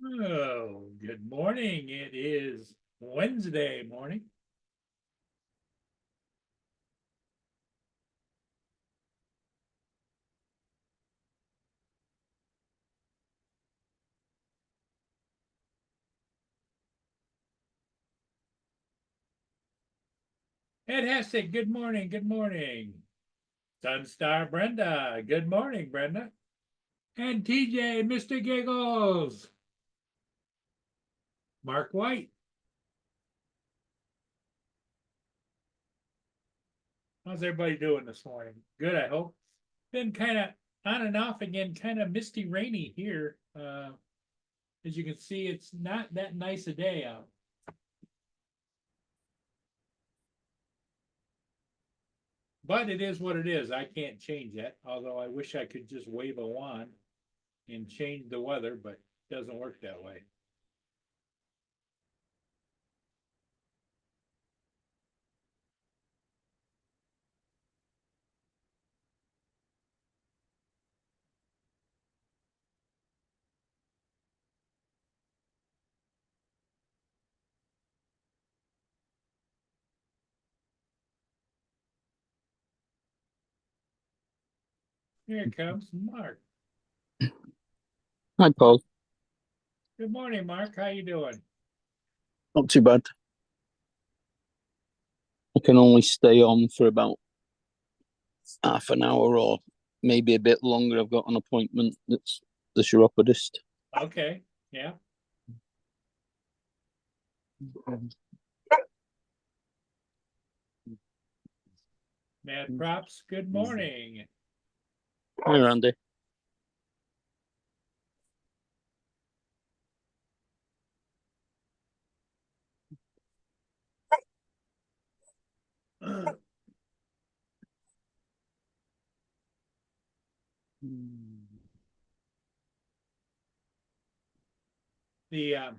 Oh, good morning. It is Wednesday morning. Ed Hessig, good morning. Good morning. Sunstar Brenda, good morning, Brenda. And TJ, Mr. Giggles. Mark White. How's everybody doing this morning? Good, I hope. Been kind of on and off again, kind of misty, rainy here. As you can see, it's not that nice a day out. But it is what it is. I can't change that, although I wish I could just wave a wand and change the weather, but it doesn't work that way. Here comes Mark. Hi, Paul. Good morning, Mark. How you doing? Not too bad. I can only stay on for about half an hour or maybe a bit longer. I've got an appointment that's the chiropodist. Okay, yeah. Mad Props, good morning. Hi, Randy. The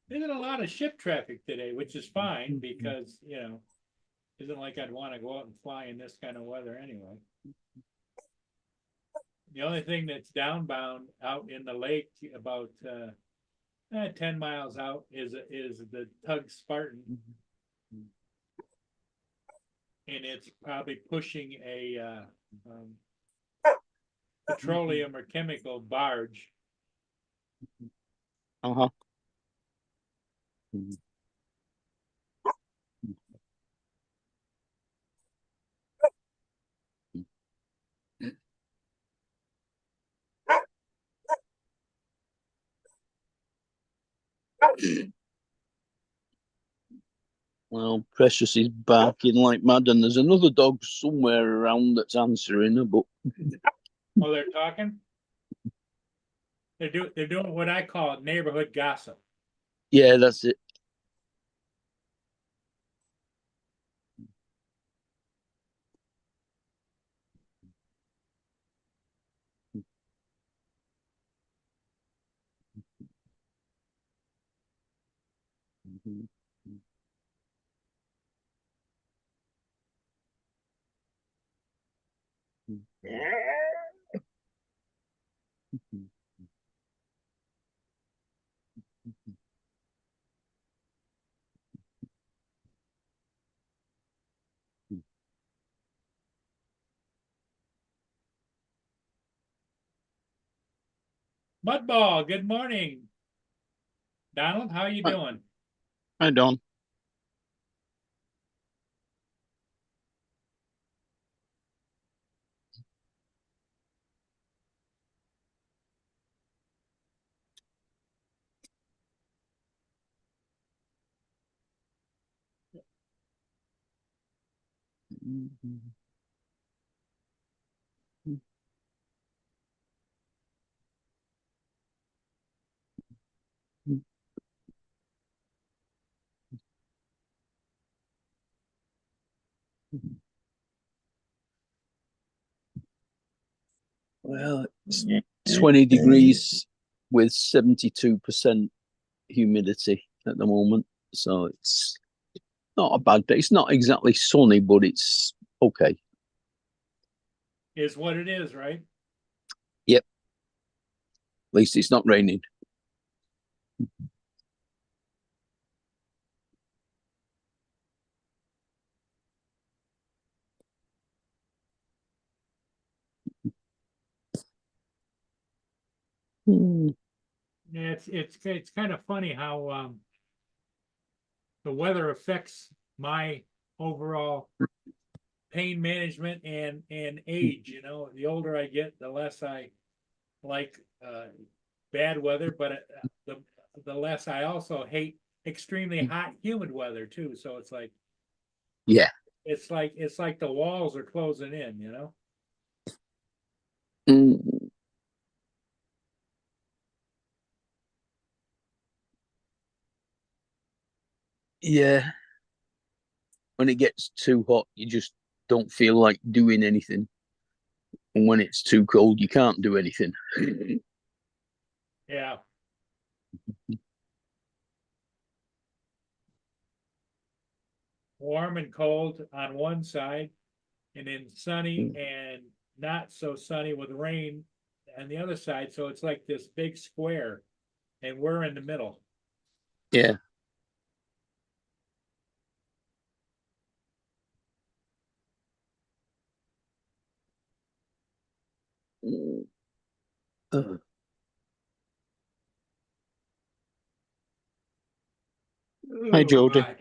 There's a lot of ship traffic today, which is fine because, isn't like I'd want to go out and fly in this kind of weather anyway. The only thing that's downbound out in the lake about 10 miles out is the Tug Spartan. And it's probably pushing a petroleum or chemical barge. Uh-huh. Well, Precious is barking like mad, and there's another dog somewhere around that's answering her, but Oh, they're talking? They're doing what I call neighborhood gossip. yeah, that's it. Mudball, good morning. Donald, how you Hi, doing? hi, Don. Well, it's 20 degrees with 72% humidity at the moment. So it's not a bad day. It's not exactly sunny, but it's okay. Is what it is, right? Yep. At least it's not raining. Hmm. Yeah, it's kind of funny how the weather affects my overall pain management and age. You know, the older I get, the less I like bad weather, but the less I also hate extremely hot, humid weather too. So it's like Yeah. it's like the walls are closing in. You know. Mm. Yeah. When it gets too hot, you just don't feel like doing anything. And when it's too cold, you can't do anything. Yeah. Warm and cold on one side, and then sunny and not so sunny with rain on the other side. So it's like this big square, and we're in the middle. Yeah. Uh, Hi, Oh Jody. my.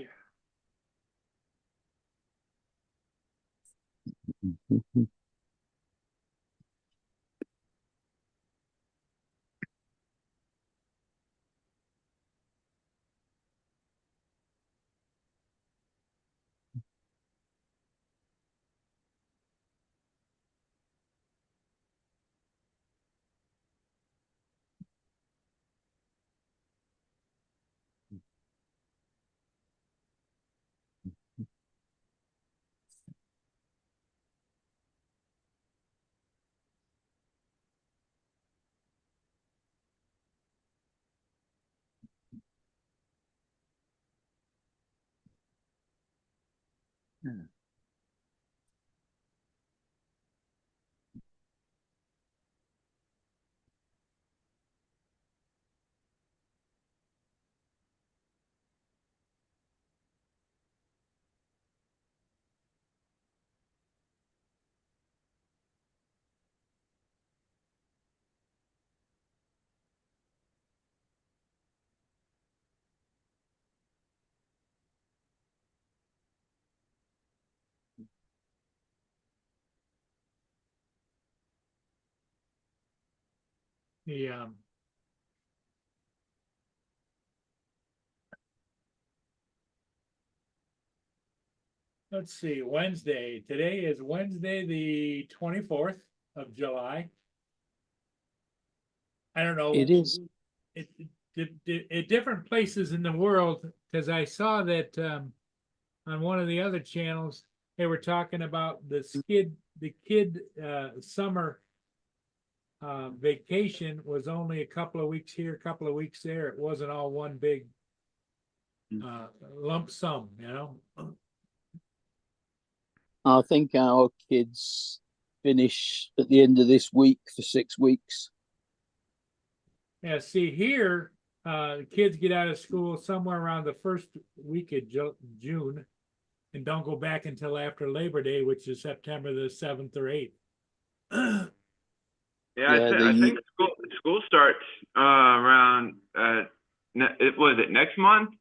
The let's see, Wednesday. Today is Wednesday, the 24th of July. I don't It know. is. At different places in the world, because I saw that on one of the other channels, they were talking about the kid summer vacation was only a couple of weeks here, a couple of weeks there. It wasn't all one big lump sum, you know? I think our kids finish at the end of this week for 6 weeks. Yeah, see here, the kids get out of school somewhere around the first week of June and don't go back until after Labor Day, which is September the 7th or 8th. Yeah, Yeah, I think school starts around was it next month?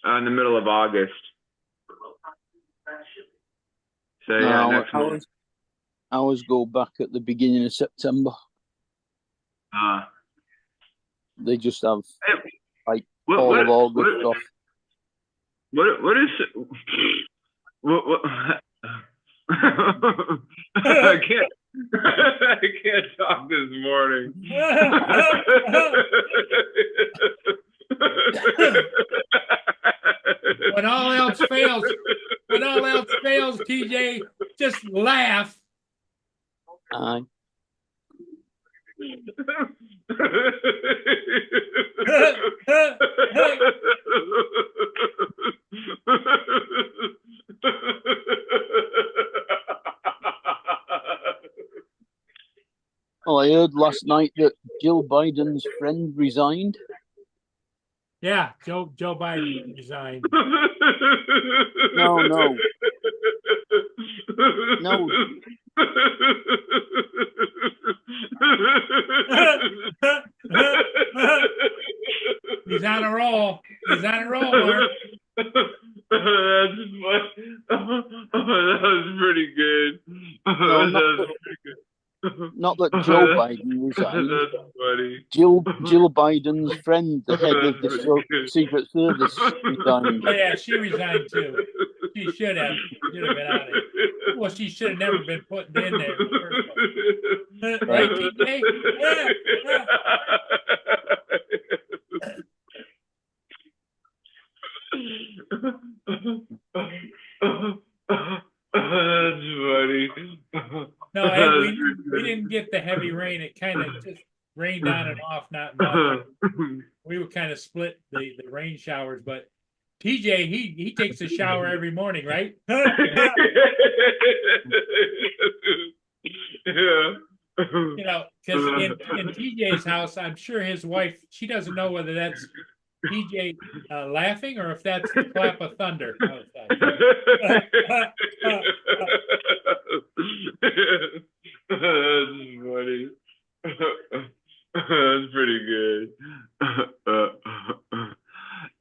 In the middle of August. So yeah, No, next month. ours go back at the beginning of September. They just have like all of August off. What is what I can't talk this morning. When all else fails, TJ, just laugh. Aye. Well, I heard last night that Jill Biden's friend resigned. Yeah, Joe Biden resigned. No. He's on a roll. Mark. That was pretty good. Not that Joe Biden resigned. That's funny. Jill Biden's friend, the head of the Secret Service, resigned. Oh yeah, she resigned too. She should have been out of it. Well, she should have never been put in there in the first place. Right, TJ? Yeah. That's funny. No, Ed, we didn't get the heavy rain. It kind of just rained on and off, not much. We were kind of split the rain showers, but TJ, he takes a shower every morning, right? Yeah. You know, because in TJ's house, I'm sure his wife, she doesn't know whether that's TJ laughing or if that's the clap of thunder outside. That's funny. That's pretty good.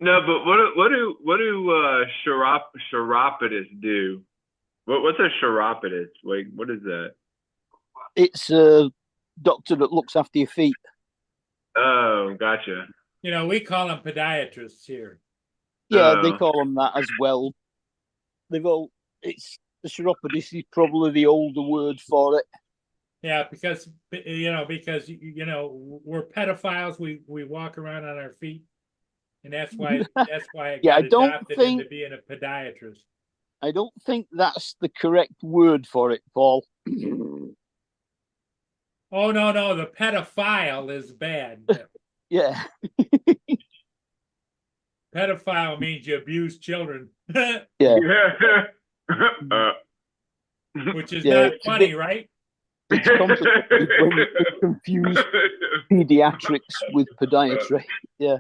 No, but what do chiropodists do? What's a chiropodist? Like, what is that? It's a doctor that looks after your feet. Oh, gotcha. You know, we call them podiatrists here. Yeah, they call them that as well. It's the chiropodist is probably the older word for it. Yeah, because we're pedophiles. We walk around on our feet, and that's why it Yeah, got adopted into being a podiatrist. I don't think that's the correct word for it, Paul. Oh no, the pedophile is bad. Yeah. Pedophile means you abuse children. Yeah. Which is not funny, right? It's complicated when you confuse pediatrics with podiatry. Yeah.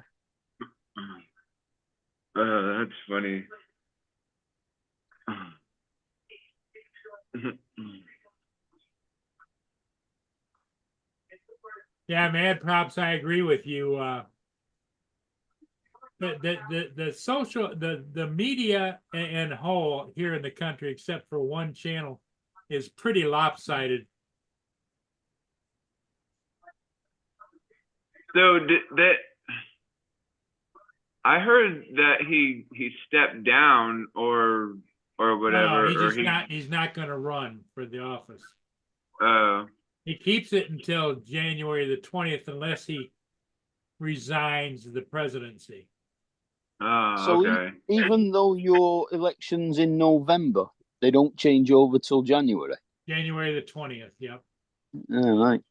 That's funny. Yeah, Mad Props, I agree with you. The social the media in whole here in the country, except for one channel, is pretty lopsided. So I heard that he stepped down or whatever. No, he's not going to run for the office. He keeps it until January the 20th unless he resigns the presidency. So okay. Even though your election's in November, they don't change over till January. January the 20th, yep. All right.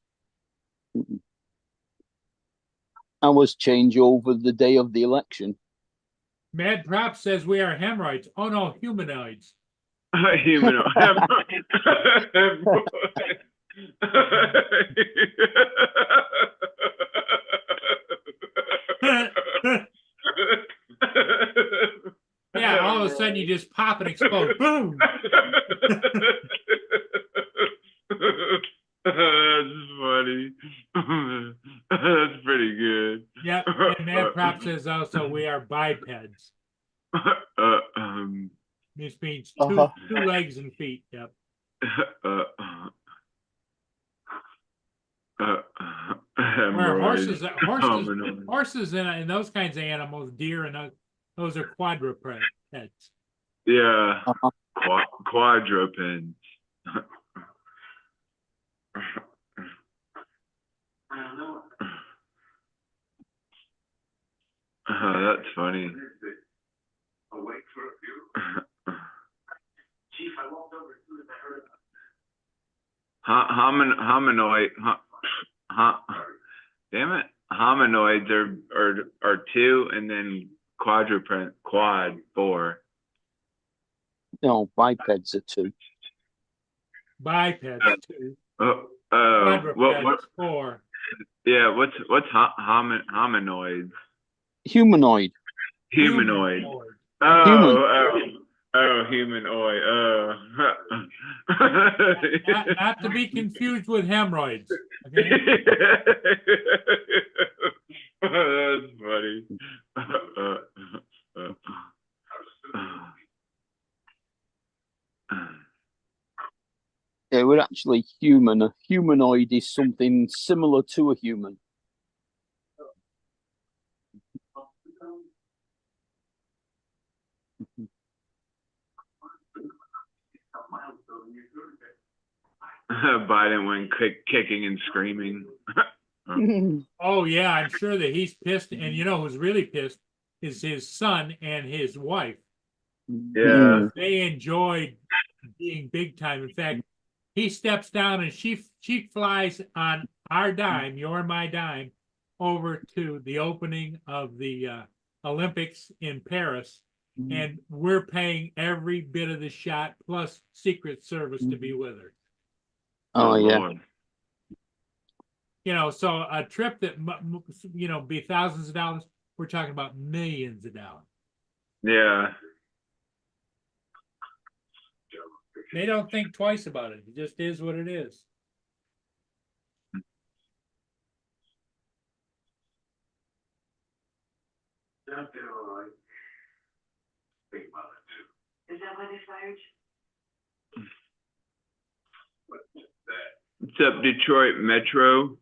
Ours change over the day of the election. Mad Prop says we are hemorrhoids. Oh no, humanoids. Humanoid. Yeah, all of a sudden you just pop and explode. Boom. That's funny. Matt Prop says also we are bipeds. This means two legs and feet. Yep. Where horses and those kinds of animals, deer and those are quadrupeds. Yeah, quadrupeds. That's funny. Hominoid. Damn it. Hominoids are two, and then quad 4. No, bipeds are 2. Bipeds too. What? Quadrupeds 4. Yeah, what's hominoids? Humanoid. Humanoid. Humanoid. Not to be confused with hemorrhoids. Okay? That's funny. Yeah, we're actually human. A humanoid is something similar to a human. Biden went kicking and screaming. Oh yeah, I'm sure that he's pissed, and you know who's really pissed is his son and his wife. Yeah. They enjoyed being big time. In fact, he steps down and she flies on our dime, your and my dime, over to the opening of the Olympics in Paris, and we're paying every bit of the shot plus Secret Service to be with her. Oh yeah. Lord. You know, so a trip that be thousands of dollars, we're talking about millions of dollars. Yeah. They don't think twice about it. It just is what it is. Is that why they fired you? What's up, Detroit Metro?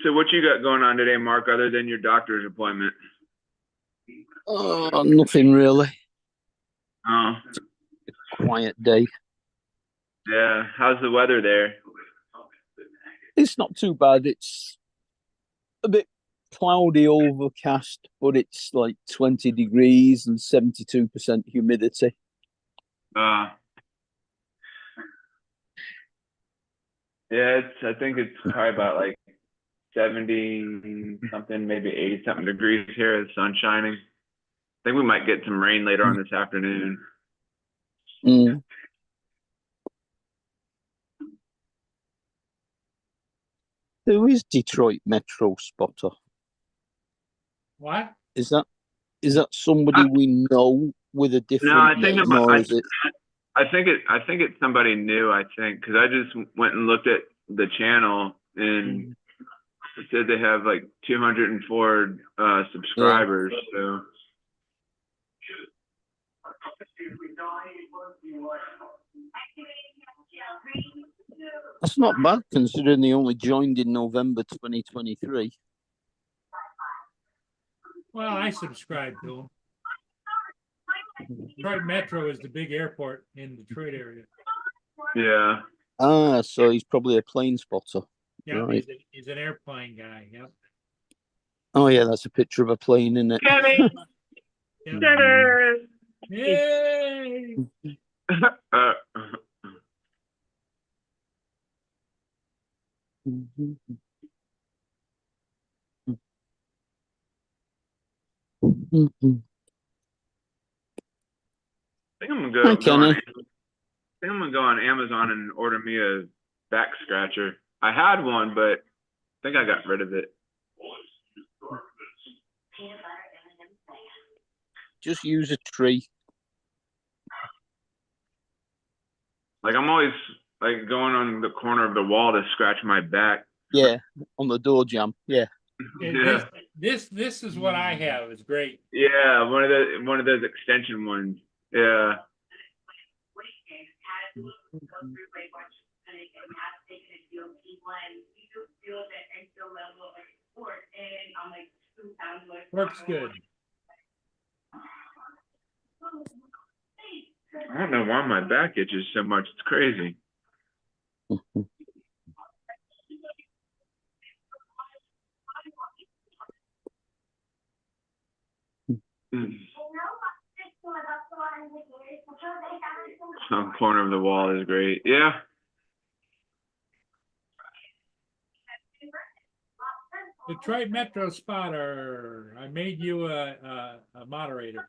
So what you got going on today, Mark, other than your doctor's appointment? Nothing really. Oh. Quiet day. Yeah. How's the weather there? It's not too bad. It's a bit cloudy, overcast, but it's like 20 degrees and 72% humidity. Yeah, I think it's probably about like 70 something, maybe 80 something degrees here. The sun's shining. I think we might get some rain later on this afternoon. Mm. Who is Detroit Metro Spotter? What? Is that somebody we know with a different No, I think name, or is it? I think it's somebody new. I think because I just went and looked at the channel and it said they have like 204 subscribers. So That's not bad considering they only joined in November 2023. Well, I subscribe to them. Detroit Metro is the big airport in the Detroit area. yeah. Ah, so he's probably a plane spotter. Yeah, Right. he's an airplane guy. Yep. Oh yeah, that's a picture of a plane, isn't it? Kenny. Yep. Yay! uh, I think I'm gonna Hi, go on. Kenny. I think I'm gonna go on Amazon and order me a back scratcher. I had one, but I think I got rid of it. Just use a tree. Like I'm always like going on the corner of the wall to scratch my back. Yeah, on the door jamb. Yeah. And Yeah, this is what I have. It's great. yeah, one of those extension ones. Yeah, Works good. I don't know why my back itches so much. It's crazy. Mm. Some corner of the wall is great. Yeah. Detroit Metro Spotter. I made you a moderator.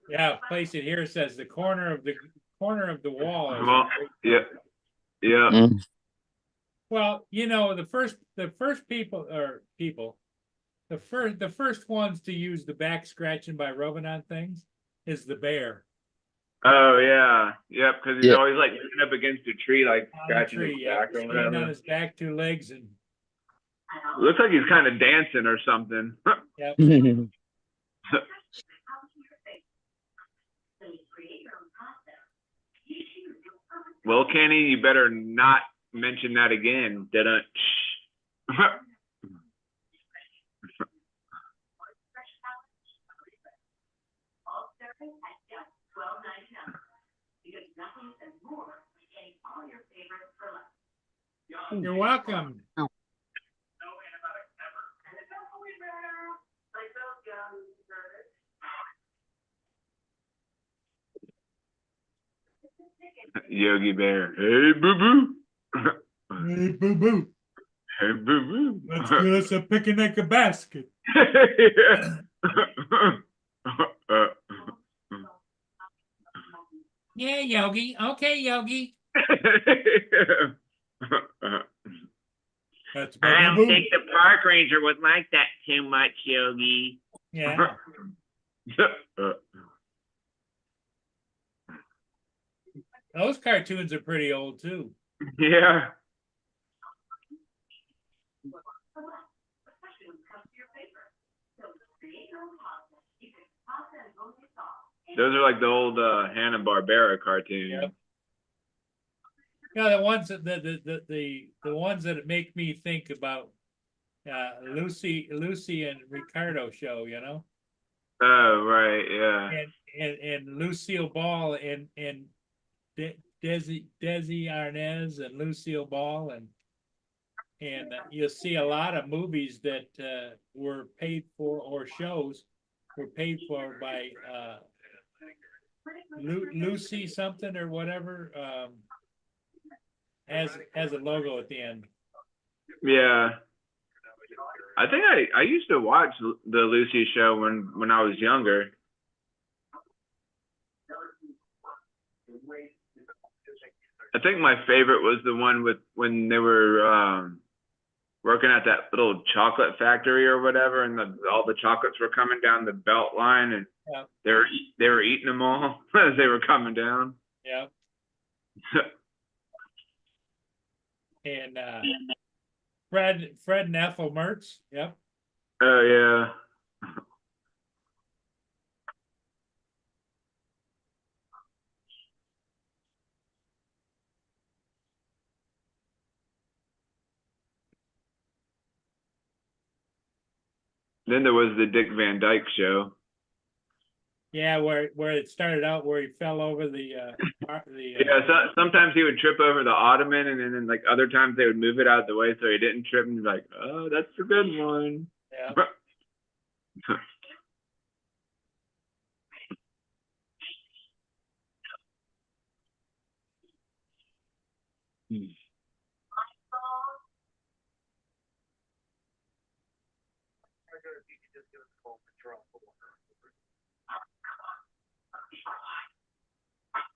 Yeah, place it here. It says the corner of the wall. Is Well, yeah, yeah. Mm. Well, you know, the first people, the first ones to use the back scratching by rubbing on things is the bear. Oh yeah, yep. Because he's Yeah. always like leaning up against a tree, like On the scratching tree, his yeah, back or standing on whatever. his back, two legs, and Looks like he's kind of dancing or something. yep. Well, Kenny, you better not mention that again. Didn't. You're welcome. Yogi Bear. Hey, boo boo. Hey, boo boo. Hey, boo boo. Let's get us a picnic a basket. Yeah, Yogi. Okay, Yogi. That's I my don't boo boo. think the park ranger would like that too much, Yogi. Yeah. Those cartoons are pretty old too. Yeah. Those are like the old Hanna-Barbera cartoons. Yep. Yeah, the ones that the ones that make me think about Lucy and Ricardo show, you know, Oh right, yeah. and Lucille Ball and Desi Arnaz and Lucille Ball and you'll see a lot of movies that were paid for, or shows were paid for by Lucy something or whatever, has a logo at the end. Yeah. I think I used to watch the Lucy show when I was younger. I think my favorite was the one with when they were working at that little chocolate factory or whatever, and all the chocolates were coming down the belt line, and Yeah. they were eating them all as they were coming down. Yeah. And Fred and Ethel Mertz. Yep. Oh yeah. Then there was the Dick Van Dyke Show. Yeah, where it started out where he fell over the Yeah, so, sometimes he would trip over the ottoman, and then like other times they would move it out of the way so he didn't trip, and be like, oh, that's a good one. yeah.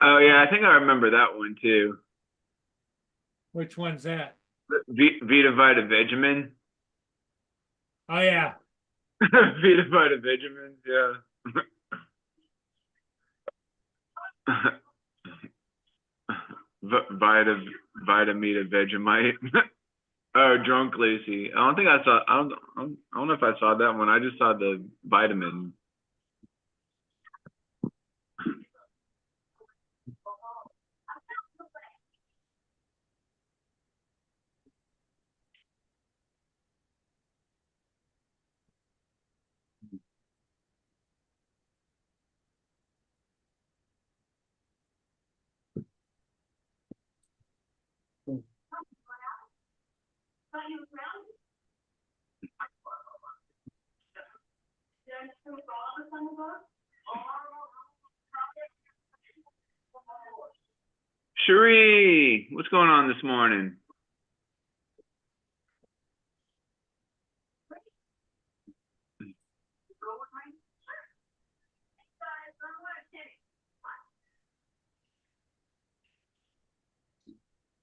Oh yeah, I think I remember that one too. Which one's that? Vita Vita Vegemin. Oh, yeah. Vita Vita Vegemin, yeah. Vita Vita Vegemite. Oh, Drunk Lucy. I don't think I saw. I don't know if I saw that one. I just saw the vitamin. Cherie, what's going on this morning?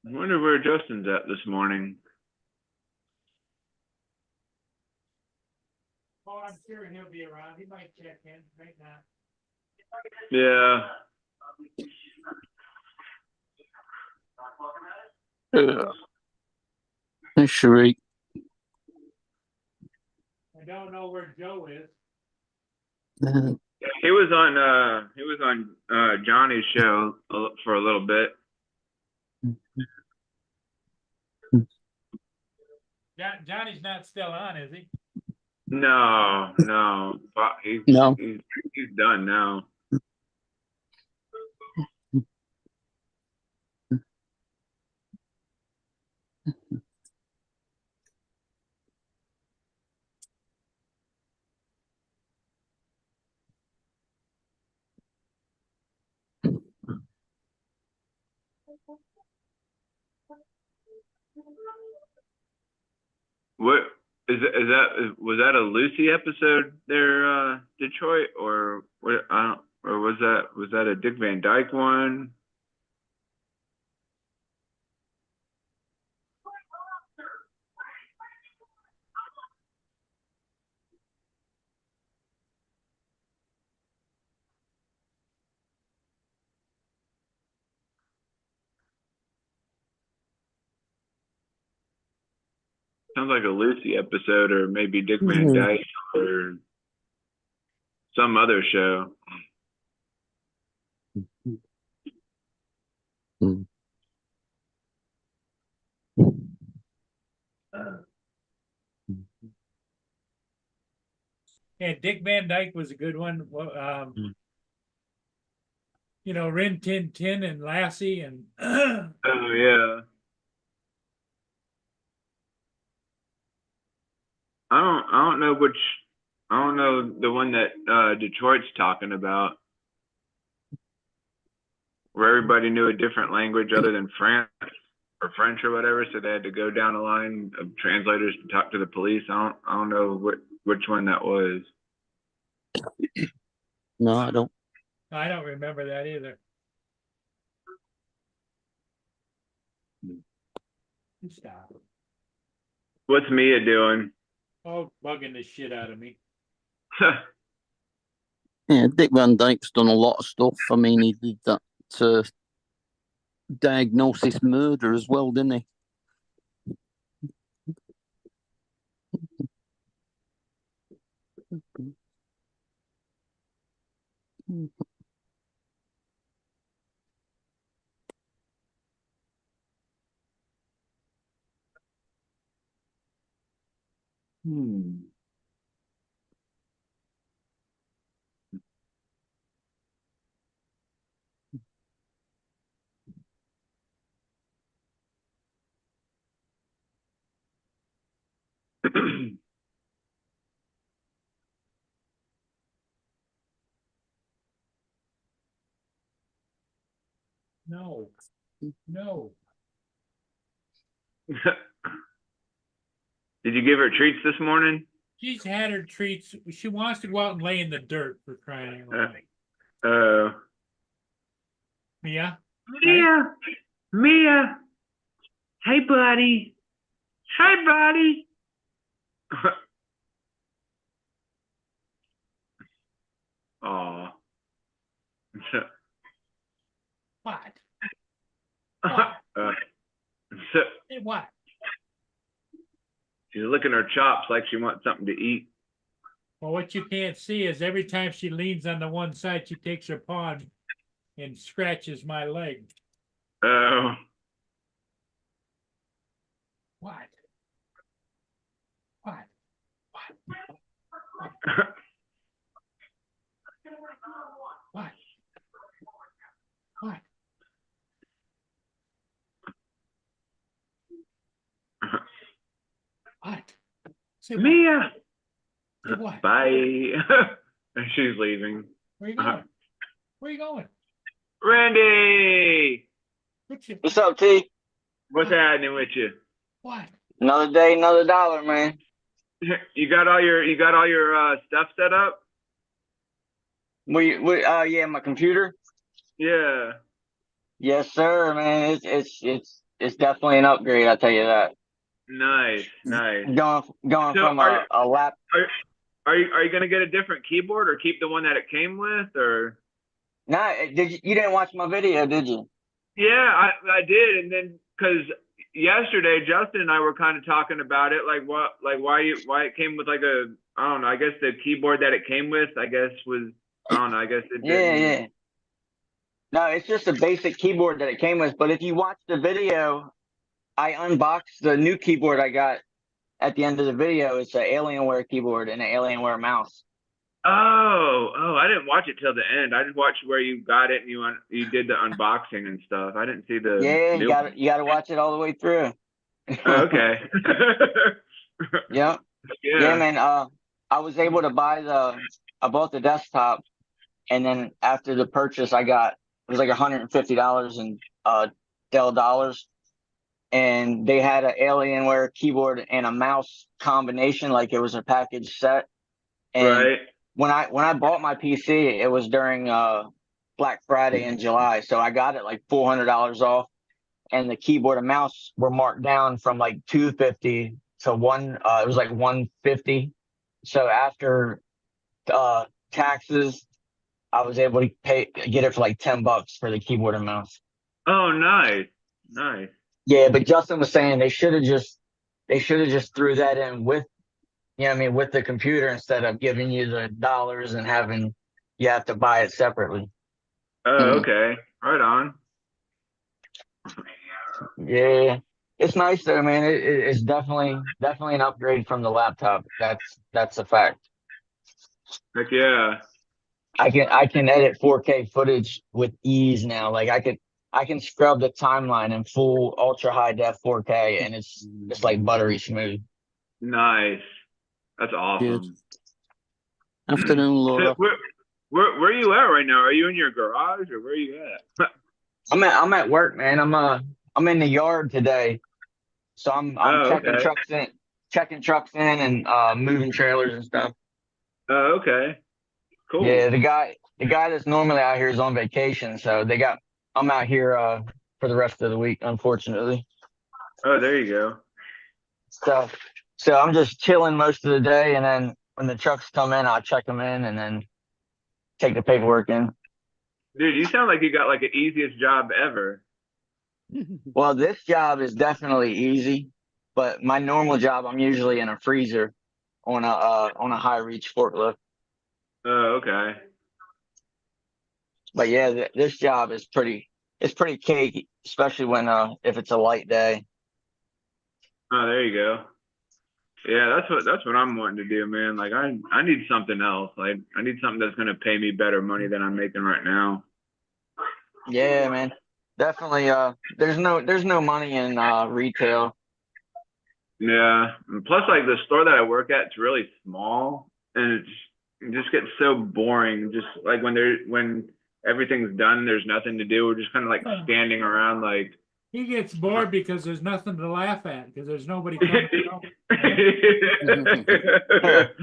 I wonder where Justin's at this morning. Oh, I'm sure he'll be around. He might check in, might not. Yeah. Hey, Sheree. I don't know where Joe is. He was on Johnny's show for a little bit. Johnny's not still on, is he? No, No. He's done now. What was that a Lucy episode there, Detroit, or what? Or was that a Dick Van Dyke one? Sounds like a Lucy episode, or maybe Dick Van Dyke, or some other show. Yeah, Dick Van Dyke was a good one. Well, you know, Rin Tin Tin and Lassie and Oh yeah. I don't know which. I don't know the one that Detroit's talking about, where everybody knew a different language other than French or whatever, so they had to go down a line of translators to talk to the police. I don't know which one that was. No, I don't. I don't remember that either. Stop. What's Mia doing? Oh, bugging the shit out of me. Yeah, Dick Van Dyke's done a lot of stuff. I mean, he did that Diagnosis Murder as well, didn't he? Hmm. No, no. Did you give her treats this morning? She's had her treats. She wants to go out and lay in the dirt, for crying out loud. Mia? Mia, Mia, hey buddy, hey buddy. Aw. What? uh, so Hey, what? she's licking her chops like she wants something to eat. Well, what you can't see is every time she leans on the one side, she takes her paw and scratches my leg. Oh. What? What? What? What? What? What? Say what? Mia. Say what? Bye. She's leaving. Where you going? Where you going? Randy, What's up, T? what's happening with you? What? Another day, another dollar, man. You got all your stuff set up? Yeah, my computer. Yeah. Yes, sir, man. It's definitely an upgrade. I tell you that. Nice. Going So from a lap. Are you gonna get a different keyboard or keep the one that it came with or? Nah, you didn't watch my video, did you? Yeah, I did, and then because yesterday Justin and I were kind of talking about it, like why it came with like a, I don't know, I guess the keyboard that it came with, I guess was, I don't know, I guess it didn't. Yeah. No, it's just a basic keyboard that it came with. But if you watch the video, I unboxed the new keyboard I got at the end of the video. It's an Alienware keyboard and an Alienware mouse. Oh, I didn't watch it till the end. I just watched where you got it and you did the unboxing and stuff. I didn't see the Yeah, new you gotta watch it all the way through. Oh, okay. Yeah. Yeah. Yeah, man. I was able to I bought the desktop, and then after the purchase, it was like $150 in Dell dollars, and they had an Alienware keyboard and a mouse combination, like it was a package set. And Right. when I bought my PC, it was during Black Friday in July, so I got it like $400 off, and the keyboard and mouse were marked down from like $250 to it was like $150. So after taxes, I was able to get it for like $10 for the keyboard and mouse. Oh, nice. Yeah, but Justin was saying they should have just threw that in with, with the computer instead of giving you the dollars and having you have to buy it separately. Oh, okay. Right on. Yeah, it's nice though, man. It's definitely an upgrade from the laptop. That's a fact. Heck yeah. I can edit 4K footage with ease now. Like I can scrub the timeline in full ultra high def 4K, and it's like buttery smooth. Nice. That's awesome. Good. Afternoon, Laura. So where are you at right now? Are you in your garage or where are you at? I'm at work, man. I'm in the yard today, so I'm checking okay. trucks in, and moving trailers and stuff. Oh, okay. Cool. Yeah, the guy that's normally out here is on vacation, so I'm out here for the rest of the week, unfortunately. Oh, there you go. So I'm just chilling most of the day, and then when the trucks come in, I'll check them in and then take the paperwork in. Dude, you sound like you got like the easiest job ever. Well, this job is definitely easy, but my normal job, I'm usually in a freezer on a high reach forklift. Oh, okay. But yeah, this job is pretty cakey, especially when if it's a light day. Oh, there you go. Yeah, that's what I'm wanting to do, man. Like I need something else. Like I need something that's gonna pay me better money than I'm making right now. Yeah, man. Definitely there's no money in retail. Yeah. And plus, like the store that I work at, it's really small, and it just gets so boring. Just like when everything's done, there's nothing to do. We're just kind of like standing around, like. He gets bored because there's nothing to laugh at because there's nobody coming.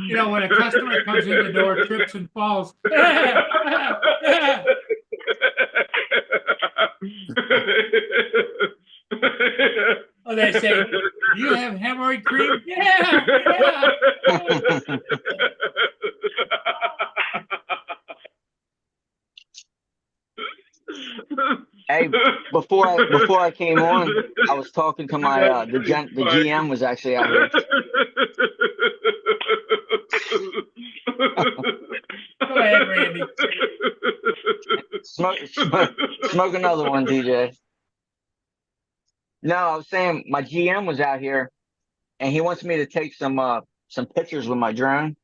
You know, when a customer comes in the door, trips and falls. Oh, they say, "Do you have hemorrhoid cream?" Yeah, yeah. Hey, before I came on, I was talking to my the GM was actually out here. Go ahead, Randy. Smoke another one, DJ. No, I was saying my GM was out here, and he wants me to take some pictures with my drone.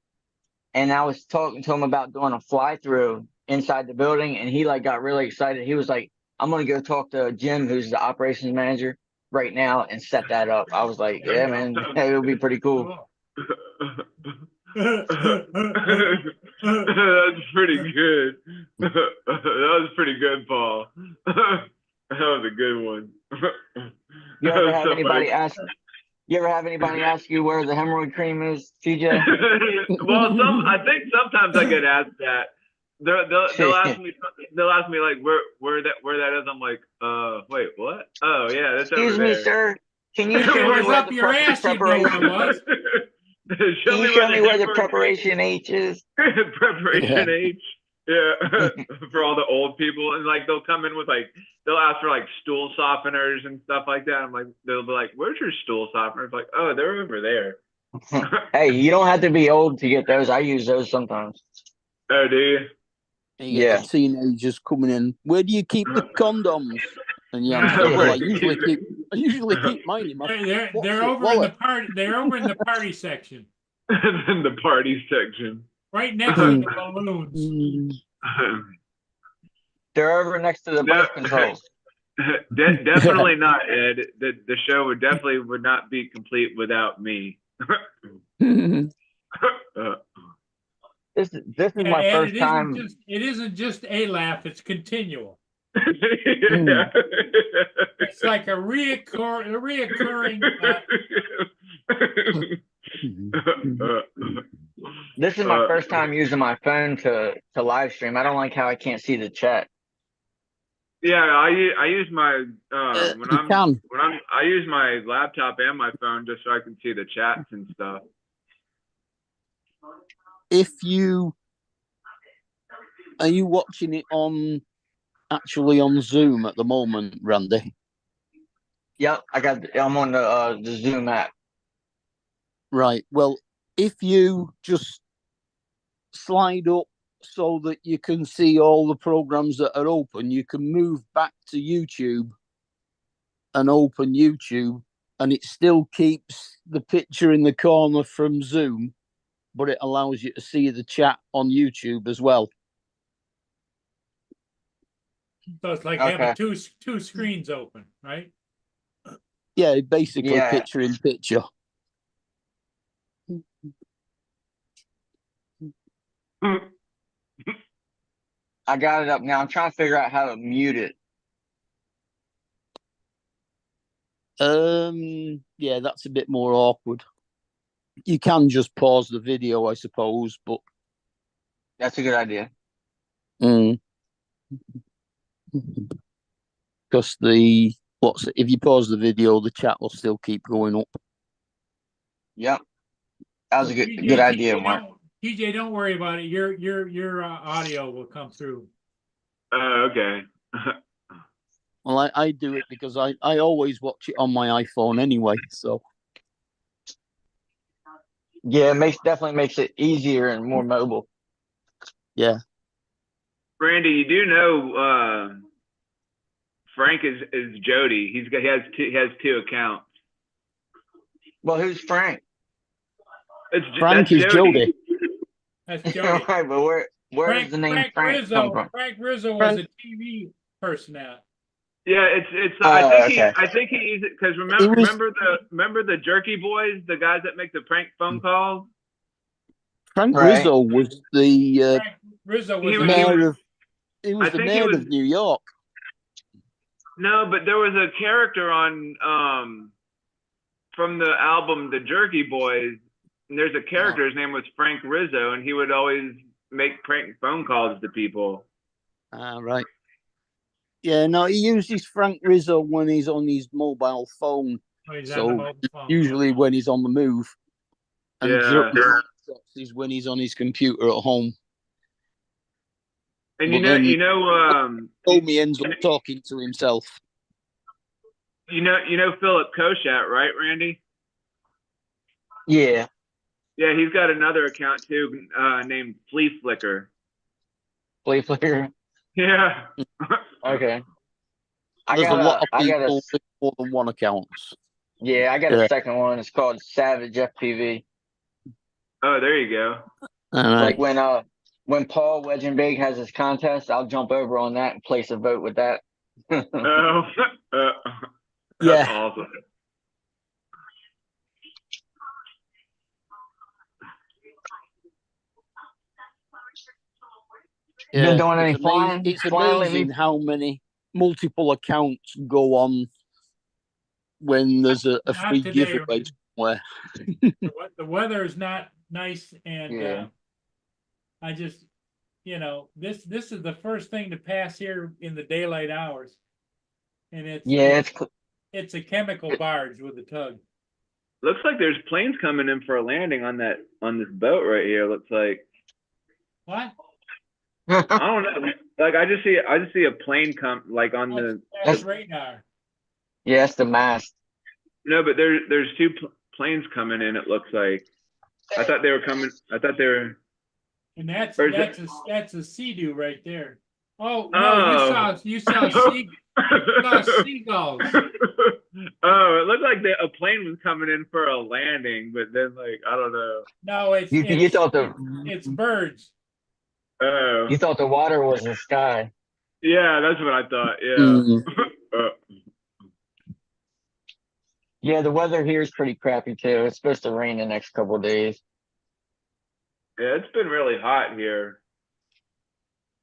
And I was talking to him about doing a fly through inside the building, and he like got really excited. He was like, "I'm gonna go talk to Jim, who's the operations manager, right now, and set that up." I was like, "Yeah, man, it would be pretty cool." That's pretty good. That was pretty good, Paul. That was a good one. You ever have anybody ask? You ever have anybody ask you where the hemorrhoid cream is, TJ? Well, I think sometimes I get asked that. They'll ask me like where that is. I'm like, wait, what? Oh yeah, that's Excuse over me, there. sir. Can you show It me was where up the your ass, you know what it was. Can you show me where the hemorrhoid- preparation H is? Preparation H. Yeah, for all the old people, and like they'll come in with like they'll ask for like stool softeners and stuff like that. I'm like, they'll be like, "Where's your stool softener?" It's like, "Oh, they're over there." Hey, you don't have to be old to get those. I use those sometimes. Oh, do you? And you get the teenagers coming in. Where do you keep the condoms? And you answer, well, I usually keep mine in my They're over in the party. They're over in the party section, in the party section. right next to the balloons. They're over next to the birth control. Definitely not, Ed. The show would not be complete without me. This is my first time. It isn't just a laugh; it's continual. It's like a reoccurring. This is my first time using my phone to live stream. I don't like how I can't see the chat. Yeah, I use my I use my laptop and my phone just so I can see the chats and stuff. Are you watching it actually on Zoom at the moment, Randy? Yep, I'm on the Zoom app. Right. Well, if you just slide up so that you can see all the programs that are open, you can move back to YouTube and open YouTube, and it still keeps the picture in the corner from Zoom, but it allows you to see the chat on YouTube as well. So it's like having two screens open, right? Yeah, basically picture in picture. I got it up now. I'm trying to figure out how to mute it. Yeah, that's a bit more awkward. You can just pause the video, I suppose, but that's a good idea. Because if you pause the video, the chat will still keep going up. Yep, that was a good idea, Mark. TJ, don't worry about it. Your audio will come through. Okay. Well, I do it because I always watch it on my iPhone anyway. So yeah, it definitely makes it easier and more mobile. Yeah. Randy, you do know Frank is Jody. He has two accounts. Well, who's Frank? Frank is Jody. That's Jody. Right, but where does the name Frank come from? Frank Rizzo was a TV person now. Yeah, it's. Okay. I think he because He was remember the Jerky Boys, the guys that make the prank phone calls. Frank Right. Rizzo was the Frank Rizzo He was was- the he mayor of he I was the think he mayor was of New York. no, but there was a character on from the album The Jerky Boys. And there's a character. His name was Frank Rizzo, and he would always make prank phone calls to people. Ah, right. Yeah, no, he uses Frank Rizzo when he's on his mobile phone. oh, he's on the So mobile phone. usually when he's on the move, and Yeah. Jerky Shots is when he's on his computer at home. And But then Comey ends up you talking to himself. know Philip Koshat, right, Randy? Yeah. Yeah, he's got another account too, named Flea Flicker. Flea Flicker. Yeah. Okay. There's a lot of I got people with more than one accounts. yeah, I got Yeah. a second one. It's called Savage FPV. Oh, there you go. All right. Like when Paul Wedgenbig has his contest, I'll jump over on that and place a vote with that. Oh, that's Yeah. awesome. You been doing it's any amazing. flying? It's Flying amazing lately? how many multiple accounts go on when there's a Not free today. giveaway somewhere. The weather is not nice, and Yeah. I just, this is the first thing to pass here in the daylight hours, and Yeah, it's a chemical barge with a tug. Looks like there's planes coming in for a landing on this boat right here. Looks like What? I don't know. Like I just see a plane come like on the That's radar. yeah, it's the mast. no, but there's two planes coming in. It looks like. I thought they were coming. I thought they were. And that's Or is that's a sea-doo right there. Oh no, Oh. you saw seagulls. Oh, it looked like a plane was coming in for a landing, but then like I don't know. No, You thought it's birds. Oh, you thought the water was the sky. yeah, that's what I thought. Yeah. Mm. Yeah, the weather here is pretty crappy too. It's supposed to rain the next couple of days. Yeah, it's been really hot here.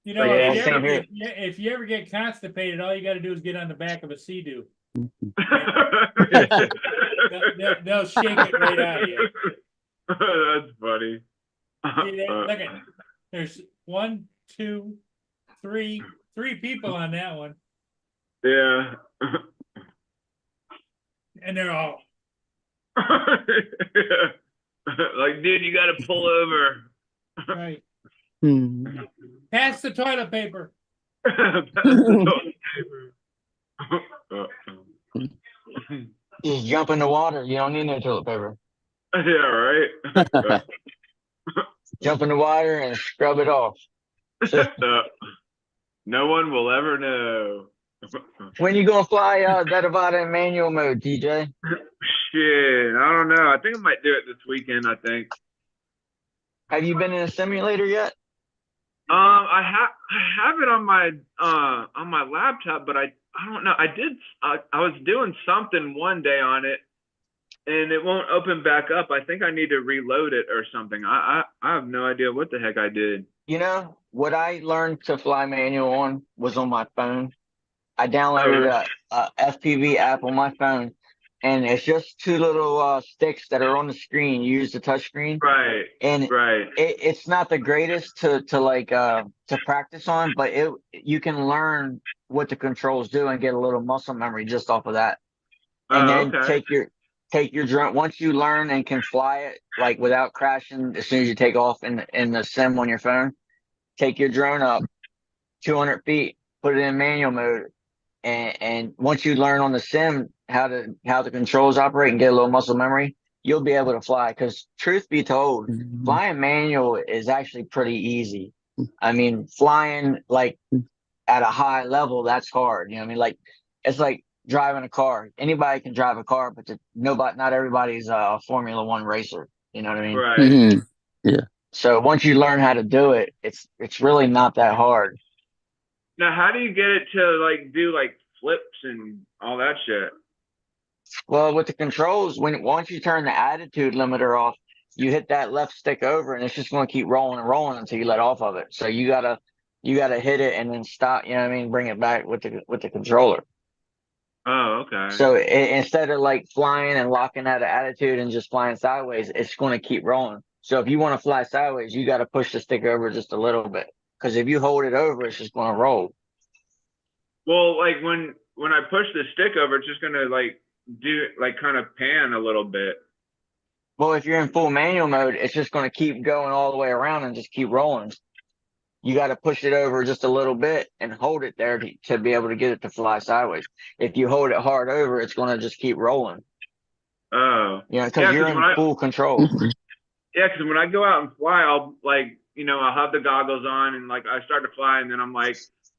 You know, Yeah, if you same ever here. if you ever get constipated, all you got to do is get on the back of a sea-doo. They'll shake it right out of you. That's funny. See that? Look at, there's 1, 2, 3 people on that one, Yeah. and they're all Like, dude, you got to pull over. right. Hmm. Pass the toilet paper. Just jump in the water. You don't need no toilet paper. Yeah, right. Jump in the water and scrub it off. No one will ever know. When you gonna fly that Avata in manual mode, DJ? Shit, I don't know. I think I might do it this weekend. I think. Have you been in a simulator yet? I have it on my laptop, but I don't know. I was doing something one day on it, and it won't open back up. I think I need to reload it or something. I have no idea what the heck I did. You know, what I learned to fly manual on was on my phone. I downloaded a FPV app on my phone, and it's just two little sticks that are on the screen. You use the touch screen, Right. and Right. it's not the greatest to practice on, but you can learn what the controls do and get a little muscle memory just off of that. And then Okay. take your drone once you learn and can fly it like without crashing as soon as you take off in the sim on your phone. Take your drone up 200 feet, put it in manual mode, and once you learn on the sim how the controls operate and get a little muscle memory, you'll be able to fly. Because truth be told, flying manual is actually pretty easy. I mean, flying like at a high level, that's hard. You know what I mean? Like it's like driving a car. Anybody can drive a car, but not everybody's a Formula One racer. You know what I mean? Right. Mhm. So once you learn how to do it, it's really not that hard. Now, how do you get it to like do like flips and all that shit. Well, with the controls, once you turn the attitude limiter off, you hit that left stick over, and it's just going to keep rolling and rolling until you let off of it. So you gotta hit it and then stop. You know what I mean? Bring it back with the controller. Oh, okay. So instead of like flying and locking out of attitude and just flying sideways, it's going to keep rolling. So if you want to fly sideways, you got to push the stick over just a little bit. Because if you hold it over, it's just going to roll. Well, like when I push the stick over, it's just gonna like do like kind of pan a little bit. Well, if you're in full manual mode, it's just going to keep going all the way around and just keep rolling. You got to push it over just a little bit and hold it there to be able to get it to fly sideways. If you hold it hard over, it's going to just keep rolling. Oh, You know, because yeah, you're because in full control. yeah, because when I go out and fly, I'll like I'll have the goggles on and like I start to fly, and then I'm like,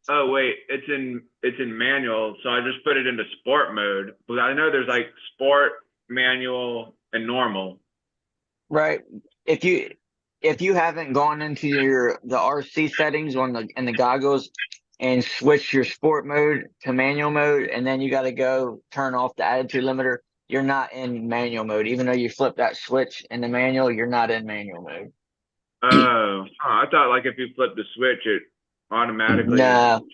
oh wait, it's in manual, so I just put it into sport mode. But I know there's like sport, manual, and normal. Right. If you haven't gone into the RC settings in the goggles and switch your sport mode to manual mode, and then you got to go turn off the attitude limiter, you're not in manual mode. Even though you flip that switch in the manual, you're not in manual mode. Oh, I thought like if you flip the switch, it automatically. No.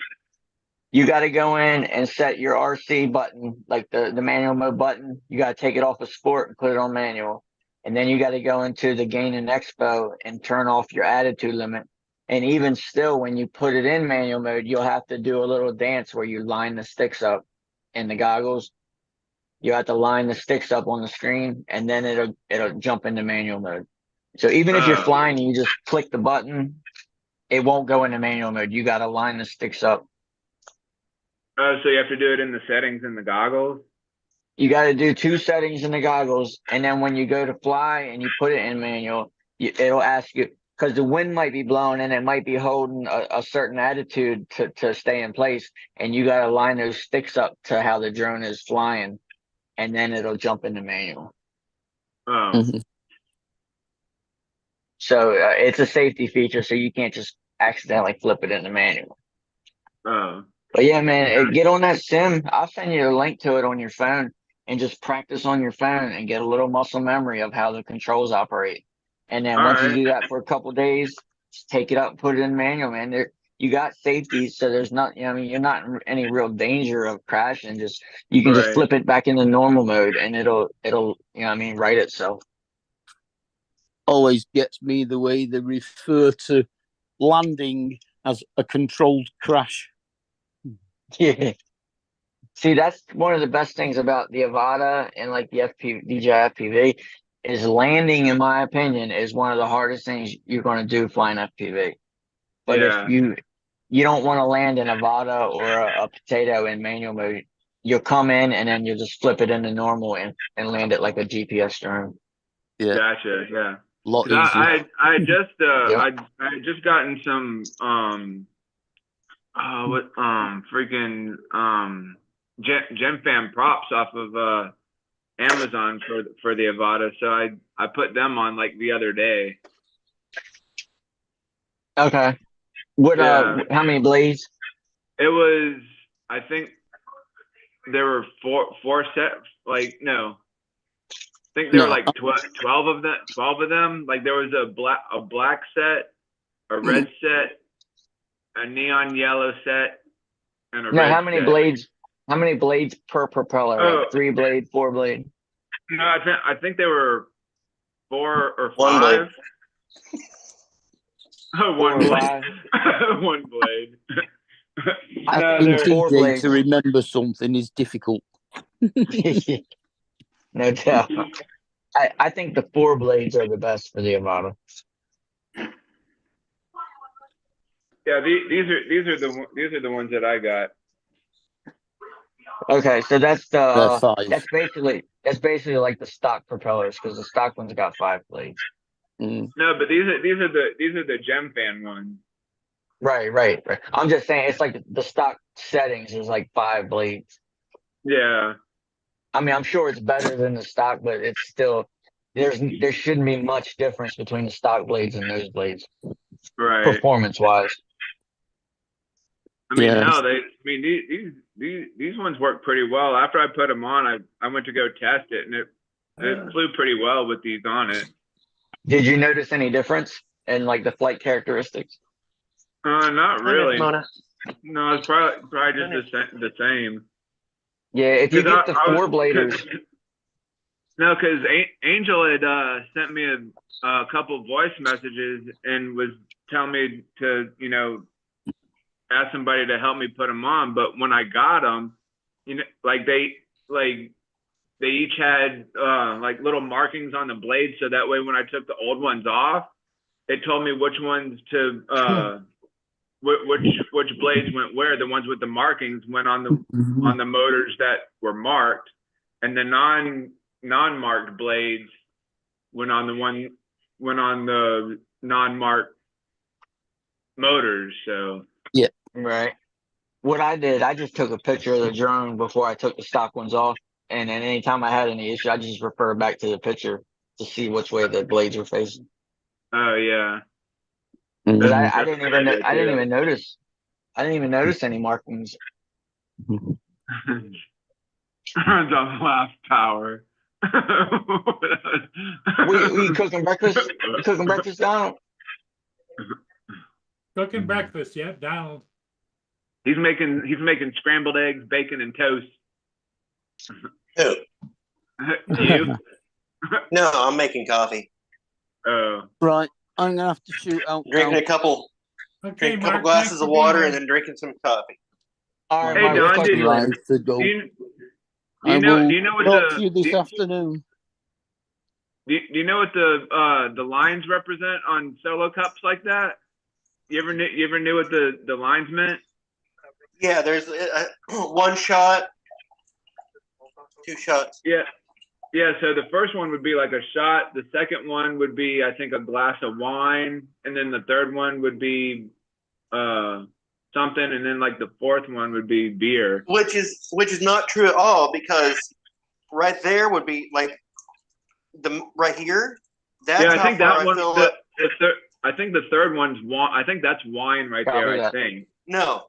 You got to go in and set your RC button, like the manual mode button. You got to take it off of sport and put it on manual. And then you got to go into the gain and expo and turn off your attitude limit. And even still, when you put it in manual mode, you'll have to do a little dance where you line the sticks up in the goggles. You have to line the sticks up on the screen, and then it'll jump into manual mode. So even if you're flying and you just click the button, it won't go into manual mode. You got to line the sticks up. Oh, so you have to do it in the settings in the goggles? You got to do 2 settings in the goggles, and then when you go to fly and you put it in manual, it'll ask you, because the wind might be blowing and it might be holding a certain attitude to stay in place, and you got to line those sticks up to how the drone is flying, and then it'll jump into manual. Oh, Mhm. So it's a safety feature, so you can't just accidentally flip it into manual. oh. But yeah, man, get on that sim. I'll send you a link to it on your phone and just practice on your phone and get a little muscle memory of how the controls operate. And then All once you right. do that for a couple days, just take it up and put it in manual, man. You got safety, so there's not, I mean, you're not in any real danger of crashing. You can just Right. flip it back into normal mode and it'll, right itself. Always gets me the way they refer to landing as a controlled crash. Yeah. See, that's one of the best things about the Avata and like the DJI FPV is landing, in my opinion, is one of the hardest things you're going to do flying FPV. But Yeah. if you don't want to land an Avata or a potato in manual mode, you'll come in and then you'll just flip it into normal and land it like a GPS drone. Yeah, Gotcha. Yeah. lot 'Cause easier. I just Yep. I had just gotten some freaking GemFam props off of Amazon for the Avata, so I put them on like the other day. Okay. What Yeah. how many blades? It was, I think there were four sets, like no. I think there were No, like 12 of them. 12 of them. Like there was a black set, a red set, a neon yellow set, and a No, red how many set. blades? How many blades per propeller? Oh. Like 3 blade, 4 blade? No, I think there were 4 or 5. One blade. Oh, 4 one or blade. 5? One blade. I No, think in there. 4 TJ blades. to remember something is difficult. No doubt. I think the 4 blades are the best for the Avata. Yeah, these are the ones that I got. Okay, so that's They're the 5. that's basically like the stock propellers, because the stock one's got 5 blades. Mm. No, but these are the GemFan ones. Right. I'm just saying it's like the stock settings is like 5 blades. Yeah. I mean, I'm sure it's better than the stock, but it's still there shouldn't be much difference between the stock blades and those blades, Right. performance wise. I mean, Yeah. no, these ones work pretty well. After I put them on, I went to go test it, and it flew pretty well with these on it. Did you notice any difference in like the flight characteristics? Not really. Mona. No, it's probably just the same. Yeah, if you 'Cause get the I was- four bladers, No, because Angel had sent me a couple voice messages and was telling me to, ask somebody to help me put them on. But when I got them, they each had like little markings on the blade, so that way when I took the old ones off, it told me which ones to which blades went where. The ones with the markings went on the motors that were marked, and the non-marked blades went on the non-marked motors. So right? What I did, I just took a picture of the drone before I took the stock ones off, and then anytime I had any issue, I just refer back to the picture to see which way the blades were facing. oh yeah. Because Mhm. I didn't even I didn't even notice any markings. The last power. We cooking breakfast? You cooking breakfast, Donald? Cooking breakfast, yep, Donald. He's making scrambled eggs, bacon, and toast. Who? You? No, I'm making coffee. Oh. Right, I'm gonna have to shoot out Drinking now. a couple Okay, drink a couple Mark, glasses thanks of for being water here. and then drinking some coffee. All right, Hey, Mark, we'll Don, talk to did you later. Right to go. Do you I know? will Do you know what talk to you the? this afternoon. Do you know what the lines represent on solo cups like that? You ever knew what the lines meant? Yeah, there's one shot, two shots. Yeah. Yeah, so the first one would be like a shot. The second one would be, I think, a glass of wine, and then the third one would be something, and then like the fourth one would be beer. Which is not true at all, because right there would be like right here. That's Yeah, I how think far that one. fill up. I think the third one's wine. I think that's wine right Copy there. I that. think. No,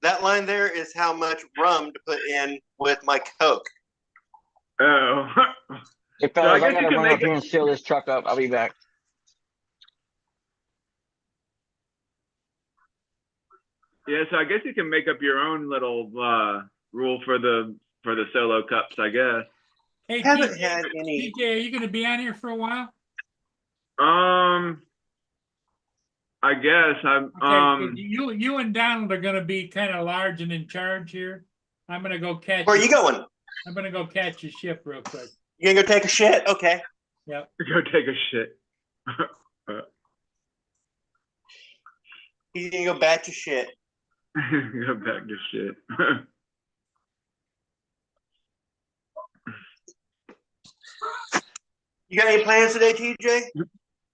that line there is how much rum to put in with my Coke. Oh. Hey, So I fellas, I guess you gotta can run make up here and seal this truck up. I'll be back. Yeah, so I guess you can make up your own little rule for the solo cups, I guess. Hey, Haven't TJ, had any. TJ, are you gonna be on here for a while? I guess I'm. Okay, 'cause you and Donald are gonna be kind of large and in charge here. I'm gonna go catch. Where are you going? I'm gonna go catch your ship real quick. You gonna go take a shit? Okay. Yep. Go take a shit. He's gonna go batch your shit. Go back to shit. You got any plans today, TJ?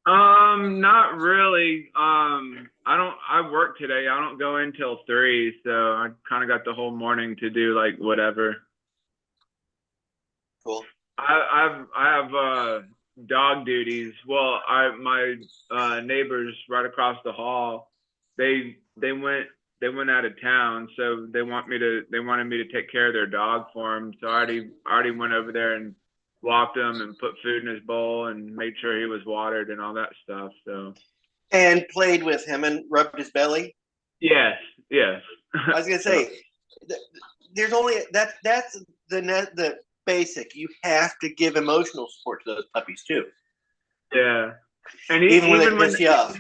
Not really. I work today. I don't go in till 3, so I kind of got the whole morning to do like whatever. Cool. I have dog duties. Well, my neighbors right across the hall, they went out of town, so they wanted me to take care of their dog for them. So I already went over there and walked him and put food in his bowl and made sure he was watered and all that stuff. So And played with him and rubbed his belly. yes. I was gonna say, there's only that's the basic. You have to give emotional support to those puppies too, Yeah. And even when they piss you off.